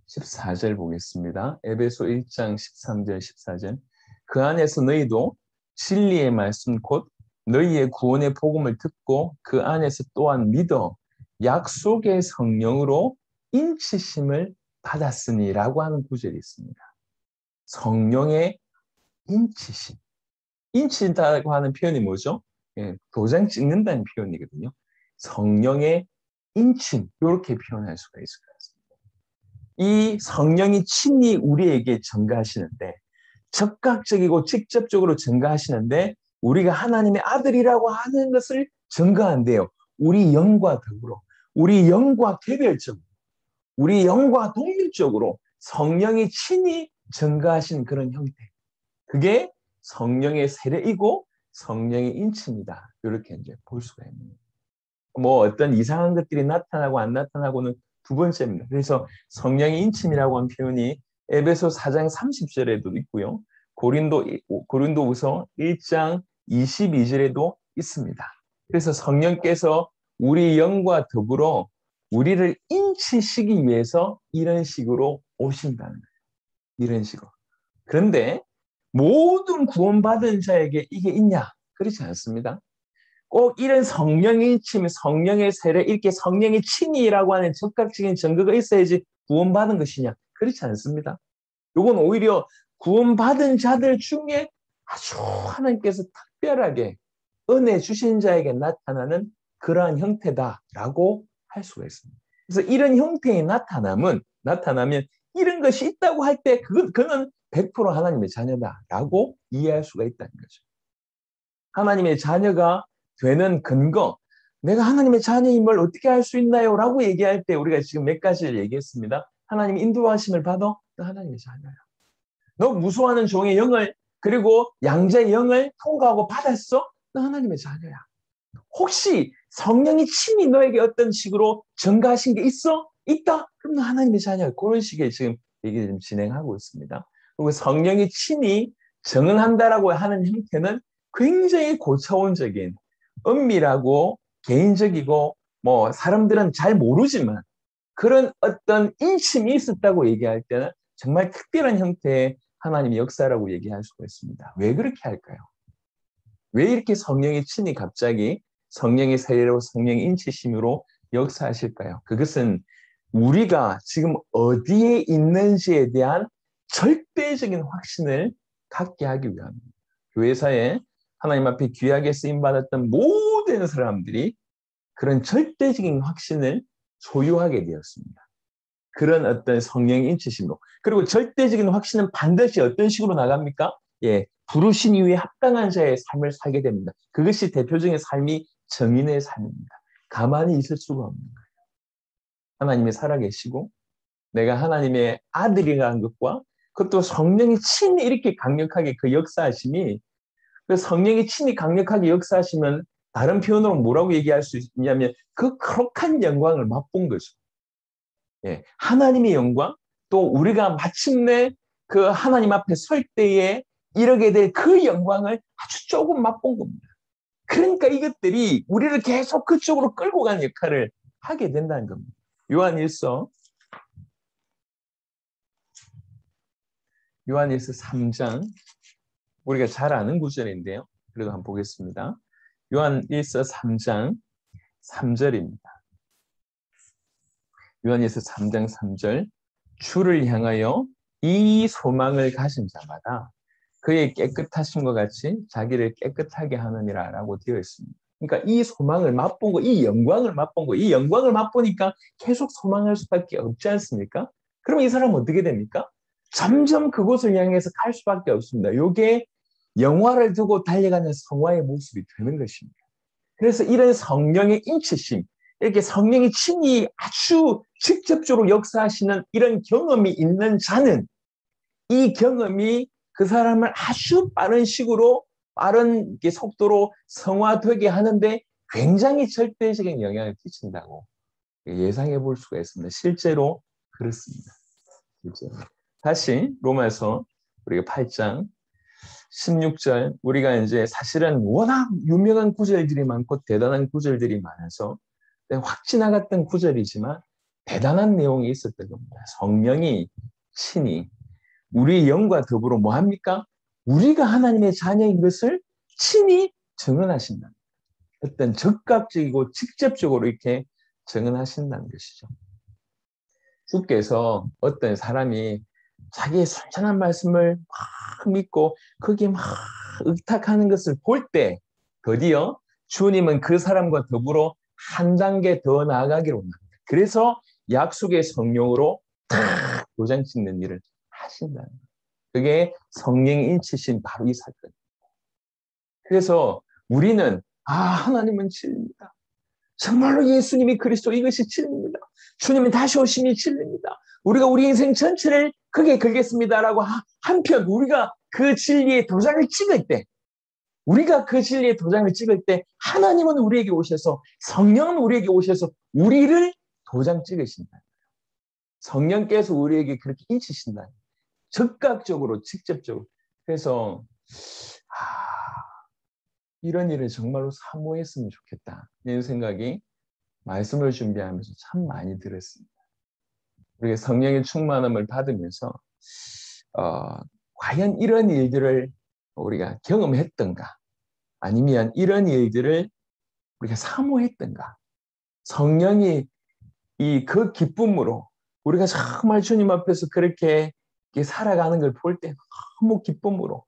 Speaker 1: 14절 보겠습니다. 에베소 1장 13절 14절 그 안에서 너희도 진리의 말씀 곧 너희의 구원의 복음을 듣고 그 안에서 또한 믿어 약속의 성령으로 인치심을 받았으니 라고 하는 구절이 있습니다. 성령의 인치심. 인친다고 하는 표현이 뭐죠? 도장 찍는다는 표현이거든요. 성령의 인침 이렇게 표현할 수가 있을 것 같습니다. 이 성령이 친히 우리에게 증가하시는데 적극적이고 직접적으로 증가하시는데 우리가 하나님의 아들이라고 하는 것을 증가한대요. 우리 영과 더불어 우리 영과 개별적으로 우리 영과 독립적으로 성령이 친히 증가하신 그런 형태. 그게 성령의 세례이고 성령의 인침이다. 이렇게 이제 볼 수가 있는 거예요. 뭐 어떤 이상한 것들이 나타나고 안 나타나고는 두 번째입니다. 그래서 성령의 인침이라고 하는 표현이 에베소 4장 30절에도 있고요. 고린도후서 1장 22절에도 있습니다. 그래서 성령께서 우리 영과 더불어 우리를 인치시기 위해서 이런 식으로 오신다는 거예요. 이런 식으로. 그런데 모든 구원받은 자에게 이게 있냐? 그렇지 않습니다. 꼭 이런 성령의 인침, 성령의 세례, 이렇게 성령의 친이라고 하는 적극적인 증거가 있어야지 구원받은 것이냐? 그렇지 않습니다. 이건 오히려 구원받은 자들 중에 아주 하나님께서 특별하게 은혜 주신 자에게 나타나는 그러한 형태다라고 할 수가 있습니다. 그래서 이런 형태의 나타나면 이런 것이 있다고 할 때 그는 100% 하나님의 자녀다라고 이해할 수가 있다는 거죠. 하나님의 자녀가 되는 근거, 내가 하나님의 자녀임을 어떻게 알 수 있나요? 라고 얘기할 때 우리가 지금 몇 가지를 얘기했습니다. 하나님의 인도하심을 받아? 너 하나님의 자녀야. 너 무수하는 종의 영을 그리고 양자의 영을 통과하고 받았어? 너 하나님의 자녀야. 혹시 성령이 친히 너에게 어떤 식으로 증가하신 게 있어? 있다? 그럼 너 하나님의 자녀야. 그런 식의 지금 얘기를 좀 진행하고 있습니다. 그리고 성령이 친히 증언한다라고 하는 형태는 굉장히 고차원적인 은밀하고 개인적이고 뭐 사람들은 잘 모르지만 그런 어떤 인침이 있었다고 얘기할 때는 정말 특별한 형태의 하나님의 역사라고 얘기할 수가 있습니다. 왜 그렇게 할까요? 왜 이렇게 성령이 친히 갑자기 성령의 세례로 성령의 인치심으로 역사하실까요? 그것은 우리가 지금 어디에 있는지에 대한 절대적인 확신을 갖게 하기 위함입니다. 교회사에 하나님 앞에 귀하게 쓰임받았던 모든 사람들이 그런 절대적인 확신을 소유하게 되었습니다. 그런 어떤 성령의 인치심으로. 그리고 절대적인 확신은 반드시 어떤 식으로 나갑니까? 예, 부르신 이후에 합당한 자의 삶을 살게 됩니다. 그것이 대표적인 삶이 정인의 삶입니다. 가만히 있을 수가 없는 거예요. 하나님이 살아계시고 내가 하나님의 아들이라는 것과 그것도 성령이 친히 이렇게 강력하게 그 역사하심이 그 성령이 친히 강력하게 역사하시면 다른 표현으로 뭐라고 얘기할 수 있냐면 그 거룩한 영광을 맛본 거죠. 예, 하나님의 영광 또 우리가 마침내 그 하나님 앞에 설 때에 이르게 될 그 영광을 아주 조금 맛본 겁니다. 그러니까 이것들이 우리를 계속 그쪽으로 끌고 가는 역할을 하게 된다는 겁니다. 요한일서 3장 우리가 잘 아는 구절인데요. 그래도 한번 보겠습니다. 요한일서 3장 3절입니다. 요한일서 3장 3절 주를 향하여 이 소망을 가진 자마다 그의 깨끗하심과 같이 자기를 깨끗하게 하느니라 라고 되어 있습니다. 그러니까 이 소망을 맛본 거, 이 영광을 맛본 거, 이 영광을 맛보니까 계속 소망할 수밖에 없지 않습니까? 그럼 이 사람은 어떻게 됩니까? 점점 그곳을 향해서 갈 수밖에 없습니다. 이게 영화를 두고 달려가는 성화의 모습이 되는 것입니다. 그래서 이런 성령의 인치심, 이렇게 성령이 친히 아주 직접적으로 역사하시는 이런 경험이 있는 자는 이 경험이 그 사람을 아주 빠른 식으로 빠른 속도로 성화되게 하는데 굉장히 절대적인 영향을 끼친다고 예상해 볼 수가 있습니다. 실제로 그렇습니다. 실제로. 다시 로마서 우리가 8장 16절 우리가 이제 사실은 워낙 유명한 구절들이 많고 대단한 구절들이 많아서 확 지나갔던 구절이지만 대단한 내용이 있었던 겁니다. 성령이 친히 우리의 영과 더불어 뭐 합니까? 우리가 하나님의 자녀인 것을 친히 증언하신다. 어떤 적극적이고 직접적으로 이렇게 증언하신다는 것이죠. 주께서 어떤 사람이 자기의 순전한 말씀을 막 믿고 거기에 막 의탁하는 것을 볼 때 드디어 주님은 그 사람과 더불어 한 단계 더 나아가기를 원합니다. 그래서 약속의 성령으로 탁 도장 찍는 일을 하신다는 거예요. 그게 성령이 인치신 바로 이 사건. 그래서 우리는 하나님은 진리입니다. 정말로 예수님이 그리스도 이것이 진리입니다. 주님이 다시 오심이 진리입니다. 우리가 우리 인생 전체를 크게 걸겠습니다라고 한편 우리가 그 진리의 도장을 찍을 때 우리가 그 진리의 도장을 찍을 때 하나님은 우리에게 오셔서 성령은 우리에게 오셔서 우리를 도장 찍으신다. 성령께서 우리에게 그렇게 인치신다. 즉각적으로 직접적으로. 그래서 이런 일을 정말로 사모했으면 좋겠다. 이런 생각이 말씀을 준비하면서 참 많이 들었습니다. 우리가 성령의 충만함을 받으면서 과연 이런 일들을 우리가 경험했던가 아니면 이런 일들을 우리가 사모했던가 성령이 그 기쁨으로 우리가 정말 주님 앞에서 그렇게 살아가는 걸 볼 때 너무 기쁨으로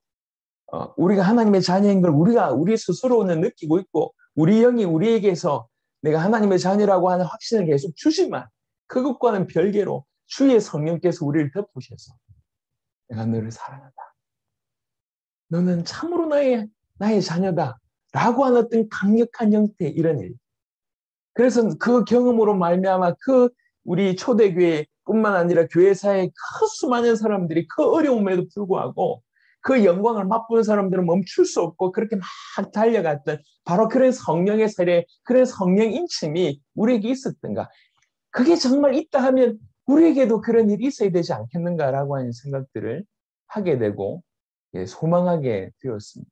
Speaker 1: 우리가 하나님의 자녀인 걸 우리 스스로는 느끼고 있고 우리 영이 우리에게서 내가 하나님의 자녀라고 하는 확신을 계속 주지만 그것과는 별개로 주의 성령께서 우리를 덮으셔서 내가 너를 사랑한다. 너는 참으로 나의 자녀다. 라고 하는 어떤 강력한 형태의 이런 일. 그래서 그 경험으로 말미암아 우리 초대교회뿐만 아니라 교회사의 그 수많은 사람들이 그 어려움에도 불구하고 그 영광을 맛보는 사람들은 멈출 수 없고 그렇게 막 달려갔던 바로 그런 성령의 세례, 그런 성령 인침이 우리에게 있었던가. 그게 정말 있다 하면 우리에게도 그런 일이 있어야 되지 않겠는가라고 하는 생각들을 하게 되고 소망하게 되었습니다.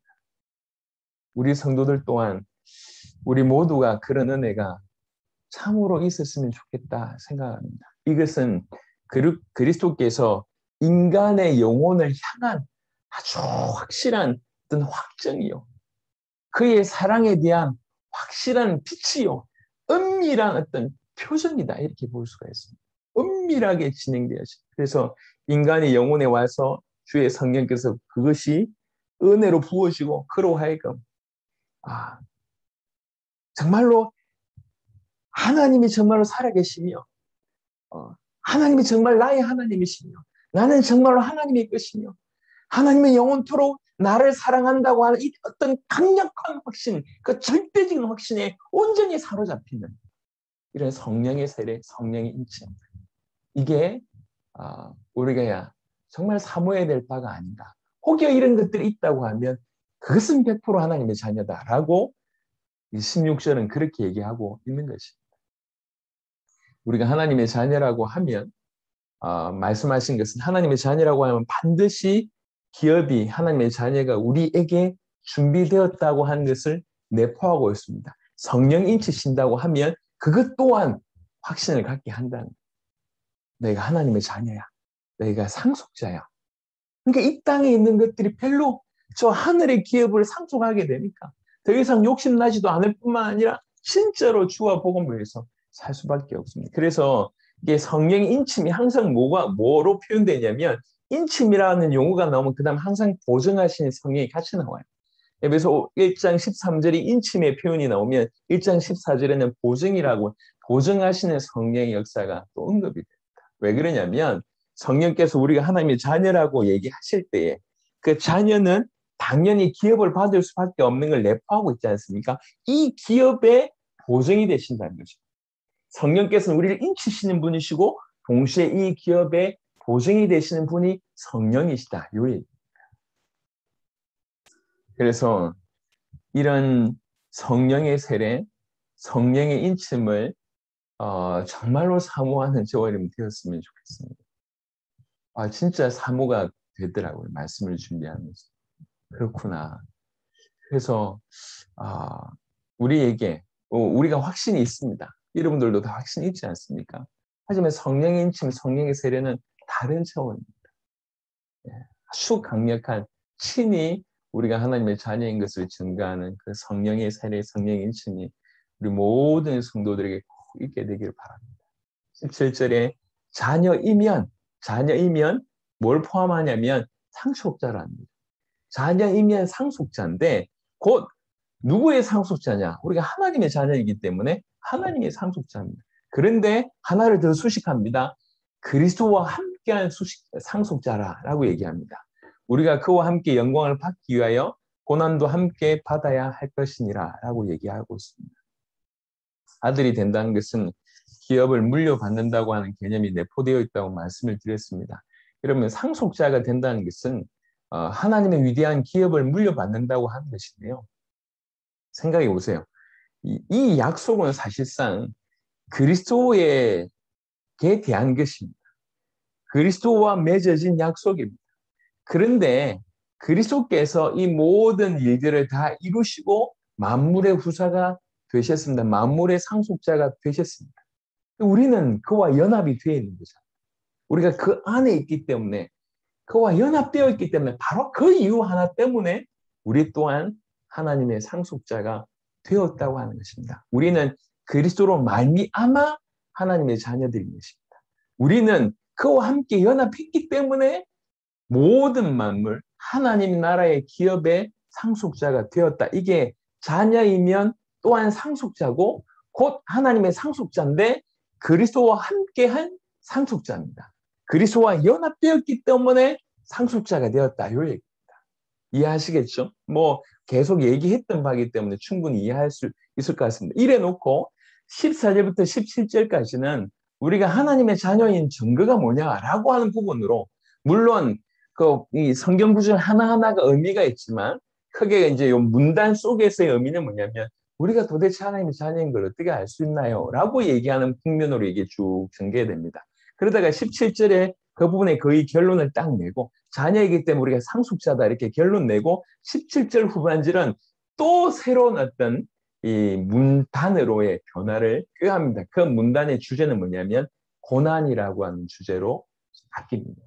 Speaker 1: 우리 성도들 또한 우리 모두가 그런 은혜가 참으로 있었으면 좋겠다 생각합니다. 이것은 그리스도께서 인간의 영혼을 향한 아주 확실한 어떤 확정이요. 그의 사랑에 대한 확실한 빛이요. 은밀한 어떤 표정이다. 이렇게 볼 수가 있습니다. 은밀하게 진행되어집니다. 그래서 인간의 영혼에 와서 주의 성령께서 그것이 은혜로 부어지고 그로 하여금 정말로 하나님이 정말로 살아계시며 하나님이 정말 나의 하나님이시며 나는 정말로 하나님의 것이며 하나님의 영원토록 나를 사랑한다고 하는 이 어떤 강력한 확신, 그 절대적인 확신에 온전히 사로잡히는 이런 성령의 세례, 성령의 인침. 이게 우리가 정말 사모해야 될 바가 아닌가. 혹여 이런 것들이 있다고 하면 그것은 100% 하나님의 자녀다라고 16절은 그렇게 얘기하고 있는 것입니다. 우리가 하나님의 자녀라고 하면 말씀하신 것은 하나님의 자녀라고 하면 반드시 기업이 하나님의 자녀가 우리에게 준비되었다고 하는 것을 내포하고 있습니다. 성령 인치신다고 하면 그것 또한 확신을 갖게 한다는 거예요. 너희가 하나님의 자녀야. 너희가 상속자야. 그러니까 이 땅에 있는 것들이 별로 저 하늘의 기업을 상속하게 되니까 더 이상 욕심나지도 않을 뿐만 아니라 진짜로 주와 복음을 위해서 살 수밖에 없습니다. 그래서 이게 성령의 인침이 항상 뭐로 표현되냐면 인침이라는 용어가 나오면 그 다음 항상 보증하시는 성령이 같이 나와요. 그래서 1장 13절이 인침의 표현이 나오면 1장 14절에는 보증하시는 성령의 역사가 또 언급이 됩니다. 왜 그러냐면 성령께서 우리가 하나님의 자녀라고 얘기하실 때에 그 자녀는 당연히 기업을 받을 수밖에 없는 걸 내포하고 있지 않습니까? 이 기업의 보증이 되신다는 거죠. 성령께서는 우리를 인치시는 분이시고 동시에 이 기업의 보증이 되시는 분이 성령이시다. 요 얘기입니다. 그래서 이런 성령의 세례, 성령의 인침을 정말로 사모하는 저와 여러분 되었으면 좋겠습니다. 진짜 사모가 되더라고요. 말씀을 준비하면서. 그렇구나. 그래서 우리에게 우리가 확신이 있습니다. 여러분들도 다 확신이 있지 않습니까? 하지만 성령의 인침, 성령의 세례는 다른 차원입니다. 아주 강력한 친히 우리가 하나님의 자녀인 것을 증가하는 그 성령의 세례, 성령의 인침이 우리 모든 성도들에게 꼭 있게 되기를 바랍니다. 17절에 자녀이면 뭘 포함하냐면 상속자라는 거죠. 자녀이면 상속자인데 곧 누구의 상속자냐? 우리가 하나님의 자녀이기 때문에 하나님의 상속자입니다. 그런데 하나를 더 수식합니다. 그리스도와 함께한 상속자라고 얘기합니다. 우리가 그와 함께 영광을 받기 위하여 고난도 함께 받아야 할 것이니라 라고 얘기하고 있습니다. 아들이 된다는 것은 기업을 물려받는다고 하는 개념이 내포되어 있다고 말씀을 드렸습니다. 그러면 상속자가 된다는 것은 하나님의 위대한 기업을 물려받는다고 하는 것인데요. 생각해 보세요. 이 약속은 사실상 그리스도에게 대한 것입니다. 그리스도와 맺어진 약속입니다. 그런데 그리스도께서 이 모든 일들을 다 이루시고 만물의 후사가 되셨습니다. 만물의 상속자가 되셨습니다. 우리는 그와 연합이 되어 있는 거죠. 우리가 그 안에 있기 때문에, 그와 연합되어 있기 때문에, 바로 그 이유 하나 때문에 우리 또한 하나님의 상속자가 되었다고 하는 것입니다. 우리는 그리스도로 말미암아 하나님의 자녀들인 것입니다. 우리는 그와 함께 연합했기 때문에 모든 만물, 하나님 나라의 기업의 상속자가 되었다. 이게 자녀이면 또한 상속자고 곧 하나님의 상속자인데 그리스도와 함께한 상속자입니다. 그리스도와 연합되었기 때문에 상속자가 되었다. 이 얘기입니다. 이해하시겠죠? 뭐 계속 얘기했던 바이기 때문에 충분히 이해할 수 있을 것 같습니다. 이래 놓고 14절부터 17절까지는 우리가 하나님의 자녀인 증거가 뭐냐라고 하는 부분으로, 물론 이 성경 구절 하나하나가 의미가 있지만 크게 이제 이 문단 속에서의 의미는 뭐냐면 우리가 도대체 하나님의 자녀인 걸 어떻게 알 수 있나요? 라고 얘기하는 측면으로 이게 쭉 전개됩니다. 그러다가 17절에 그 부분에 거의 결론을 딱 내고 자녀이기 때문에 우리가 상속자다 이렇게 결론 내고 17절 후반절은 또 새로운 어떤 이 문단으로의 변화를 꾀합니다. 그 문단의 주제는 뭐냐면 고난이라고 하는 주제로 바뀝니다.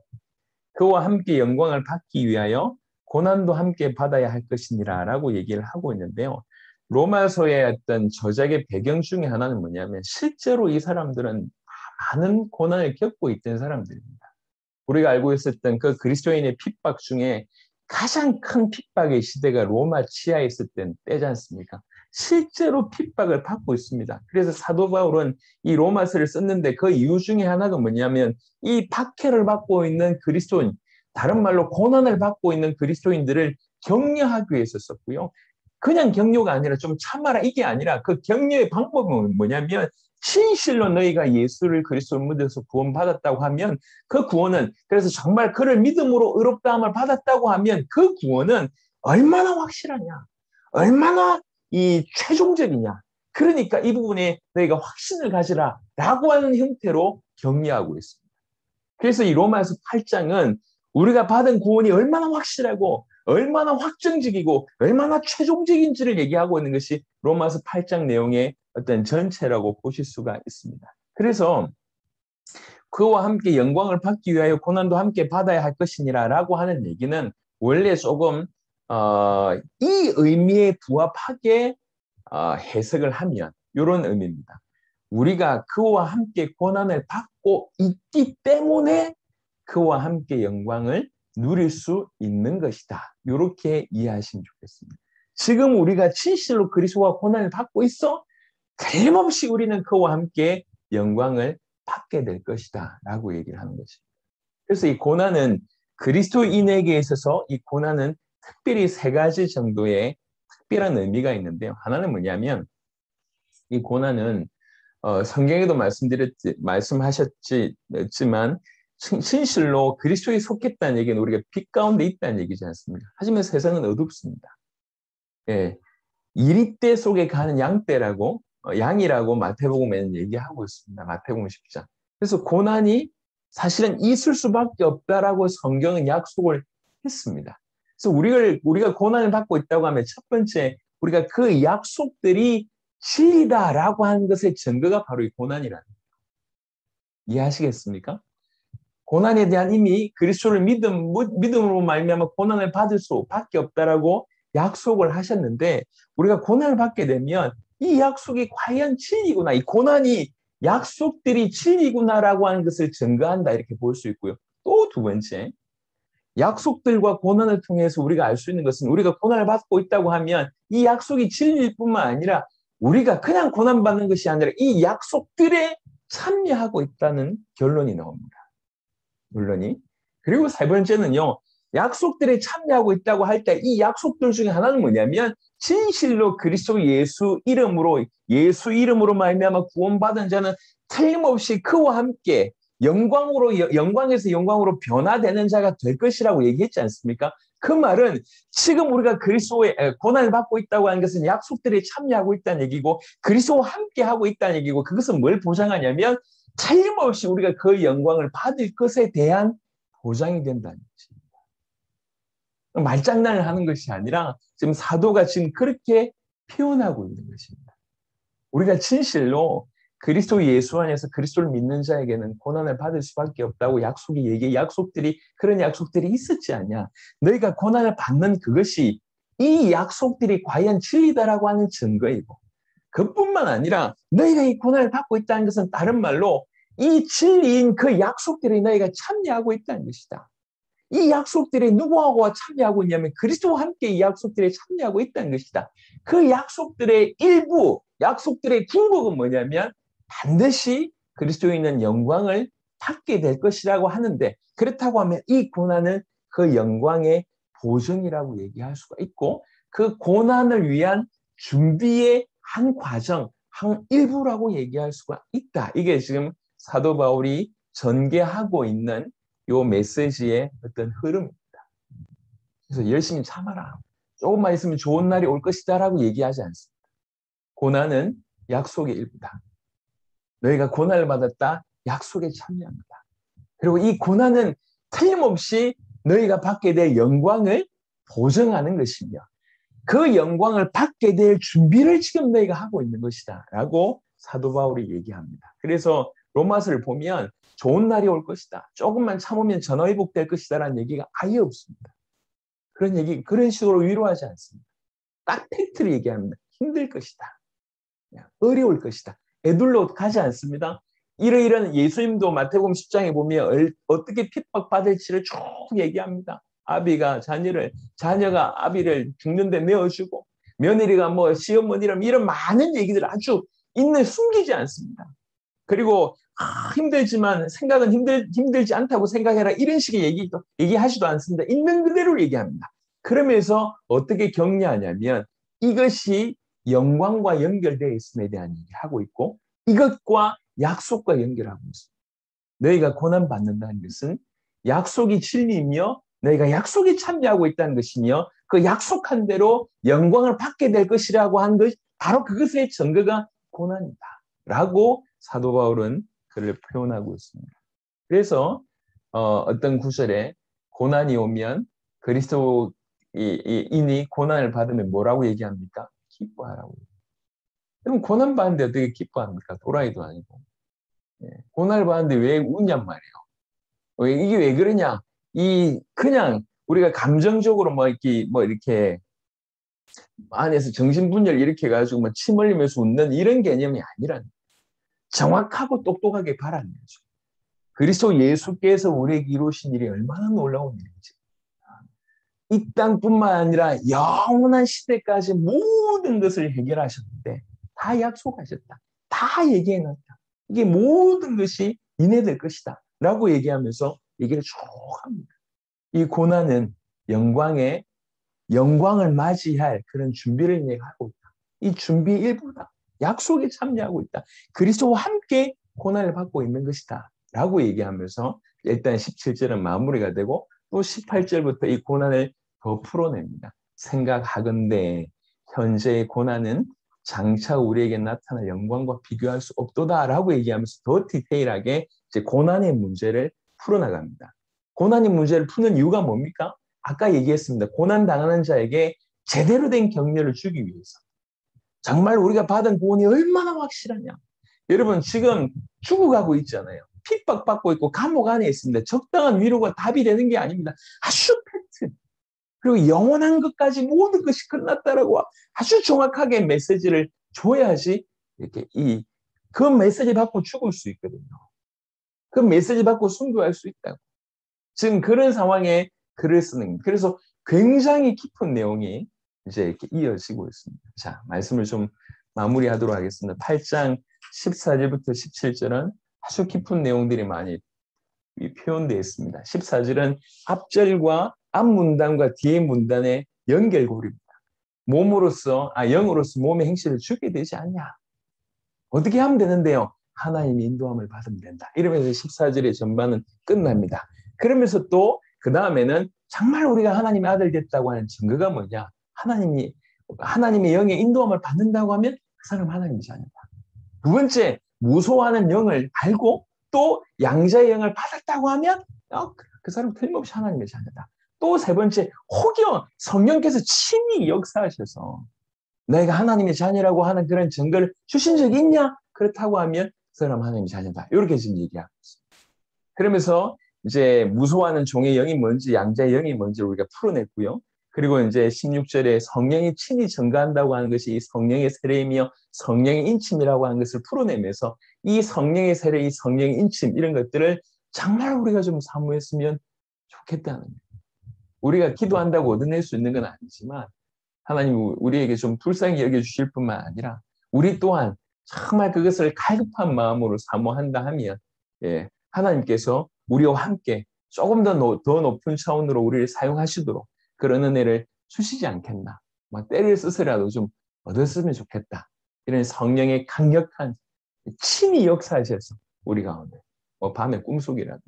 Speaker 1: 그와 함께 영광을 받기 위하여 고난도 함께 받아야 할 것이니라 라고 얘기를 하고 있는데요. 로마서의 어떤 저작의 배경 중에 하나는 뭐냐면 실제로 이 사람들은 많은 고난을 겪고 있던 사람들입니다. 우리가 알고 있었던 그 그리스도인의 핍박 중에 가장 큰 핍박의 시대가 로마 치하에 있을 때지 않습니까? 실제로 핍박을 받고 있습니다. 그래서 사도 바울은 이 로마서를 썼는데 그 이유 중에 하나가 뭐냐면 이 박해를 받고 있는 그리스도인, 다른 말로 고난을 받고 있는 그리스도인들을 격려하기 위해서 썼고요. 그냥 격려가 아니라 좀 참아라 이게 아니라 그 격려의 방법은 뭐냐면 진실로 너희가 예수를 그리스도를 믿어서 구원받았다고 하면 그 구원은, 그래서 정말 그를 믿음으로 의롭다함을 받았다고 하면 그 구원은 얼마나 확실하냐, 얼마나 이 최종적이냐. 그러니까 이 부분에 너희가 확신을 가지라 라고 하는 형태로 격려하고 있습니다. 그래서 이 로마서 8장은 우리가 받은 구원이 얼마나 확실하고 얼마나 확정적이고 얼마나 최종적인지를 얘기하고 있는 것이 로마서 8장 내용의 어떤 전체라고 보실 수가 있습니다. 그래서 그와 함께 영광을 받기 위하여 고난도 함께 받아야 할 것이니라 라고 하는 얘기는 원래 조금 이 의미에 부합하게 해석을 하면 이런 의미입니다. 우리가 그와 함께 고난을 받고 있기 때문에 그와 함께 영광을 누릴 수 있는 것이다. 이렇게 이해하시면 좋겠습니다. 지금 우리가 진실로 그리스도와 고난을 받고 있어? 틀림없이 우리는 그와 함께 영광을 받게 될 것이다 라고 얘기를 하는 것입니다. 그래서 이 고난은 그리스도인에게 있어서 이 고난은 특별히 세 가지 정도의 특별한 의미가 있는데요. 하나는 뭐냐면 이 고난은 성경에도 말씀하셨지만 진실로 그리스도에 속했다는 얘기는 우리가 빛 가운데 있다는 얘기지 않습니까? 하지만 세상은 어둡습니다. 예, 이리떼 속에 가는 양떼라고 양이라고 마태복음에는 얘기하고 있습니다. 마태복음 10장. 그래서 고난이 사실은 있을 수밖에 없다라고 성경은 약속을 했습니다. 그래서 우리가 고난을 받고 있다고 하면 첫 번째 우리가 그 약속들이 진리다라고 하는 것의 증거가 바로 이 고난이라는 거예요. 이해하시겠습니까? 고난에 대한 이미 그리스도를 믿음으로 말미암아 고난을 받을 수밖에 없다라고 약속을 하셨는데 우리가 고난을 받게 되면 이 약속이 과연 진리구나, 이 고난이 약속들이 진리구나라고 하는 것을 증거한다 이렇게 볼 수 있고요. 또 두 번째, 약속들과 고난을 통해서 우리가 알 수 있는 것은 우리가 고난을 받고 있다고 하면 이 약속이 진리일 뿐만 아니라 우리가 그냥 고난받는 것이 아니라 이 약속들에 참여하고 있다는 결론이 나옵니다. 결론이. 그리고 세 번째는요. 약속들에 참여하고 있다고 할 때 이 약속들 중에 하나는 뭐냐면 진실로 그리스도 예수 이름으로 말미암아 구원받은 자는 틀림없이 그와 함께 영광에서 영광으로 변화되는 자가 될 것이라고 얘기했지 않습니까? 그 말은 지금 우리가 그리스도의 고난을 받고 있다고 하는 것은 약속들에 참여하고 있다는 얘기고 그리스도와 함께 하고 있다는 얘기고 그것은 뭘 보장하냐면 틀림없이 우리가 그 영광을 받을 것에 대한 보장이 된다는 것입니다. 말장난을 하는 것이 아니라 지금 사도가 지금 그렇게 표현하고 있는 것입니다. 우리가 진실로 그리스도 예수 안에서 그리스도를 믿는 자에게는 고난을 받을 수밖에 없다고 그런 약속들이 있었지 않냐. 너희가 고난을 받는 그것이 이 약속들이 과연 진리다라고 하는 증거이고 그뿐만 아니라 너희가 이 고난을 받고 있다는 것은 다른 말로 이 진리인 그 약속들에 너희가 참여하고 있다는 것이다. 이 약속들에 누구하고 참여하고 있냐면 그리스도와 함께 이 약속들에 참여하고 있다는 것이다. 그 약속들의 일부, 약속들의 궁극은 뭐냐면 반드시 그리스도에 있는 영광을 받게 될 것이라고 하는데 그렇다고 하면 이 고난은 그 영광의 보증이라고 얘기할 수가 있고 그 고난을 위한 준비의 한 과정, 한 일부라고 얘기할 수가 있다. 이게 지금 사도 바울이 전개하고 있는 요 메시지의 어떤 흐름입니다. 그래서 열심히 참아라. 조금만 있으면 좋은 날이 올 것이다라고 얘기하지 않습니다. 고난은 약속의 일부다. 너희가 고난을 받았다. 약속에 참여합니다. 그리고 이 고난은 틀림없이 너희가 받게 될 영광을 보증하는 것이며 그 영광을 받게 될 준비를 지금 너희가 하고 있는 것이다. 라고 사도 바울이 얘기합니다. 그래서 로마서를 보면 좋은 날이 올 것이다. 조금만 참으면 전화위복될 것이다. 라는 얘기가 아예 없습니다. 그런 식으로 위로하지 않습니다. 딱 팩트를 얘기합니다. 힘들 것이다. 어려울 것이다. 애둘러 가지 않습니다. 이런 예수님도 마태복음 10장에 보면 어떻게 핍박받을지를 쭉 얘기합니다. 자녀가 아비를 죽는데 내어주고 며느리가 뭐 시어머니랑 이런 많은 얘기들 아주 숨기지 않습니다. 그리고 힘들지만 생각은 힘들지 않다고 생각해라 이런 식의 얘기하지도 않습니다. 있는 그대로 얘기합니다. 그러면서 어떻게 격려하냐면 이것이 영광과 연결되어 있음에 대한 얘기하고 있고 이것과 약속과 연결하고 있습니다. 너희가 고난받는다는 것은 약속이 진리이며 너희가 약속에 참여하고 있다는 것이며 그 약속한 대로 영광을 받게 될 것이라고 한 것, 바로 그것의 증거가 고난이다. 라고 사도 바울은 그를 표현하고 있습니다. 그래서 어떤 구절에 고난이 오면 그리스도인이 고난을 받으면 뭐라고 얘기합니까? 기뻐하라고. 그럼 고난 받는데 어떻게 기뻐합니까? 도라이도 아니고. 고난을 받는데 왜 웃냔 말이에요. 이게 왜 그러냐? 그냥 우리가 감정적으로 이렇게 안에서 정신분열 이렇게 해가지고 침 흘리면서 웃는 이런 개념이 아니라는 정확하고 똑똑하게 바라는 거죠. 그리스도 예수께서 우리에게 이루신 일이 얼마나 놀라운 일인지. 이 땅뿐만 아니라 영원한 시대까지 모든 것을 해결하셨는데 다 약속하셨다. 다 얘기해놨다. 이게 모든 것이 인해될 것이다. 라고 얘기하면서 얘기를 쭉 합니다. 이 고난은 영광을 맞이할 그런 준비를 하고 있다. 이 준비 일부다. 약속에 참여하고 있다. 그리스도와 함께 고난을 받고 있는 것이다. 라고 얘기하면서 일단 17절은 마무리가 되고 또 18절부터 이 고난을 더 풀어냅니다. 생각하건대 현재의 고난은 장차 우리에게 나타날 영광과 비교할 수 없도다라고 얘기하면서 더 디테일하게 이제 고난의 문제를 풀어나갑니다. 고난의 문제를 푸는 이유가 뭡니까? 아까 얘기했습니다. 고난 당하는 자에게 제대로 된 격려를 주기 위해서. 정말 우리가 받은 구원이 얼마나 확실하냐. 여러분 지금 죽어가고 있잖아요. 핍박받고 있고 감옥 안에 있습니다. 적당한 위로가 답이 되는 게 아닙니다. 아주 팩트. 그리고 영원한 것까지 모든 것이 끝났다라고 아주 정확하게 메시지를 줘야지 이렇게 그 메시지 받고 죽을 수 있거든요. 그 메시지 받고 순교할 수 있다고. 지금 그런 상황에 글을 쓰는. 그래서 굉장히 깊은 내용이 이제 이렇게 이어지고 있습니다. 자, 말씀을 좀 마무리하도록 하겠습니다. 8장 14절부터 17절은 아주 깊은 내용들이 많이 표현되어 있습니다. 14절은 앞절과 앞문단과 뒤의 문단의 연결고리입니다. 영으로서 몸의 행실을 주게 되지 않냐. 어떻게 하면 되는데요? 하나님의 인도함을 받으면 된다. 이러면서 14절의 전반은 끝납니다. 그러면서 또 그 다음에는 정말 우리가 하나님의 아들 됐다고 하는 증거가 뭐냐? 하나님의 영의 인도함을 받는다고 하면 그 사람 하나님의 자녀다. 두 번째, 무소하는 영을 알고 또 양자의 영을 받았다고 하면 그 사람 틀림없이 하나님의 자녀다. 또 세 번째, 혹여 성령께서 친히 역사하셔서 내가 하나님의 자녀라고 하는 그런 증거를 주신 적이 있냐? 그렇다고 하면 그 사람 하나님의 자녀다. 이렇게 지금 얘기하고 있습니다. 그러면서 이제 무소하는 종의 영이 뭔지, 양자의 영이 뭔지 우리가 풀어냈고요. 그리고 이제 16절에 성령이 친히 증거한다고 하는 것이 이 성령의 세례이며 성령의 인침이라고 하는 것을 풀어내면서 이 성령의 세례, 이 성령의 인침 이런 것들을 정말 우리가 좀 사모했으면 좋겠다는 거예요. 우리가 기도한다고 얻어낼 수 있는 건 아니지만 하나님 우리에게 좀 불쌍히 여겨주실 뿐만 아니라 우리 또한 정말 그것을 갈급한 마음으로 사모한다 하면 하나님께서 우리와 함께 조금 더 높은 차원으로 우리를 사용하시도록 그런 은혜를 주시지 않겠나. 때를 써서라도 좀 얻었으면 좋겠다. 이런 성령의 강력한 친히 역사하셔서 우리 가운데 밤에 꿈속이라도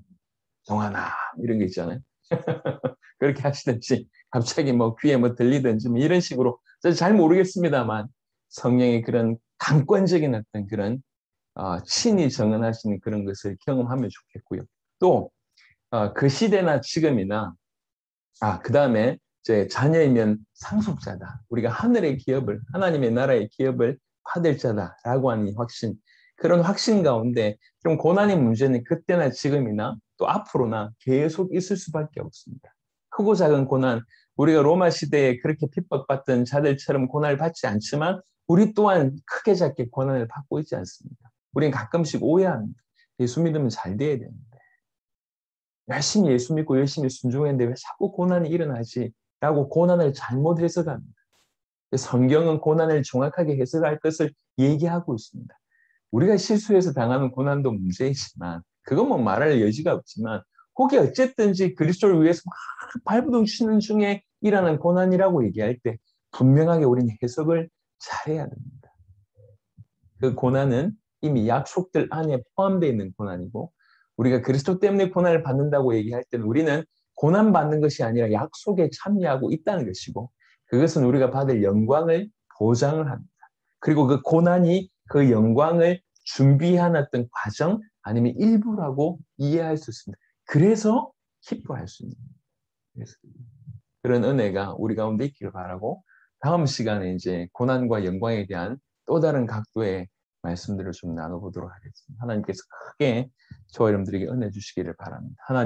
Speaker 1: 정하나 이런 게 있잖아요. 그렇게 하시든지 갑자기 귀에 들리든지 이런 식으로 잘 모르겠습니다만 성령의 그런 강권적인 어떤 그런 친히 정언하시는 그런 것을 경험하면 좋겠고요. 또 그 시대나 지금이나 그 다음에 이제 자녀이면 상속자다. 우리가 하늘의 기업을 하나님의 나라의 기업을 받을 자다라고 하는 확신. 그런 확신 가운데 좀 고난의 문제는 그때나 지금이나 또 앞으로나 계속 있을 수밖에 없습니다. 크고 작은 고난, 우리가 로마 시대에 그렇게 핍박받던 자들처럼 고난을 받지 않지만 우리 또한 크게 작게 고난을 받고 있지 않습니다. 우리는 가끔씩 오해합니다. 예수 믿으면 잘 돼야 되는데 열심히 예수 믿고 열심히 순종했는데 왜 자꾸 고난이 일어나지? 라고 고난을 잘못 해석합니다. 성경은 고난을 정확하게 해석할 것을 얘기하고 있습니다. 우리가 실수해서 당하는 고난도 문제이지만 그건 말할 여지가 없지만 혹이 어쨌든지 그리스도를 위해서 막 발버둥 치는 중에 일어나는 고난이라고 얘기할 때 분명하게 우리는 해석을 잘해야 됩니다. 그 고난은 이미 약속들 안에 포함되어 있는 고난이고 우리가 그리스도 때문에 고난을 받는다고 얘기할 때는 우리는 고난받는 것이 아니라 약속에 참여하고 있다는 것이고 그것은 우리가 받을 영광을 보장을 합니다. 그리고 그 고난이 그 영광을 준비한 어떤 과정 아니면 일부라고 이해할 수 있습니다. 그래서 기뻐할 수 있는 그런 은혜가 우리 가운데 있기를 바라고 다음 시간에 이제 고난과 영광에 대한 또 다른 각도의 말씀들을 좀 나눠보도록 하겠습니다. 하나님께서 크게 저와 여러분들에게 은혜 주시기를 바랍니다. 하나님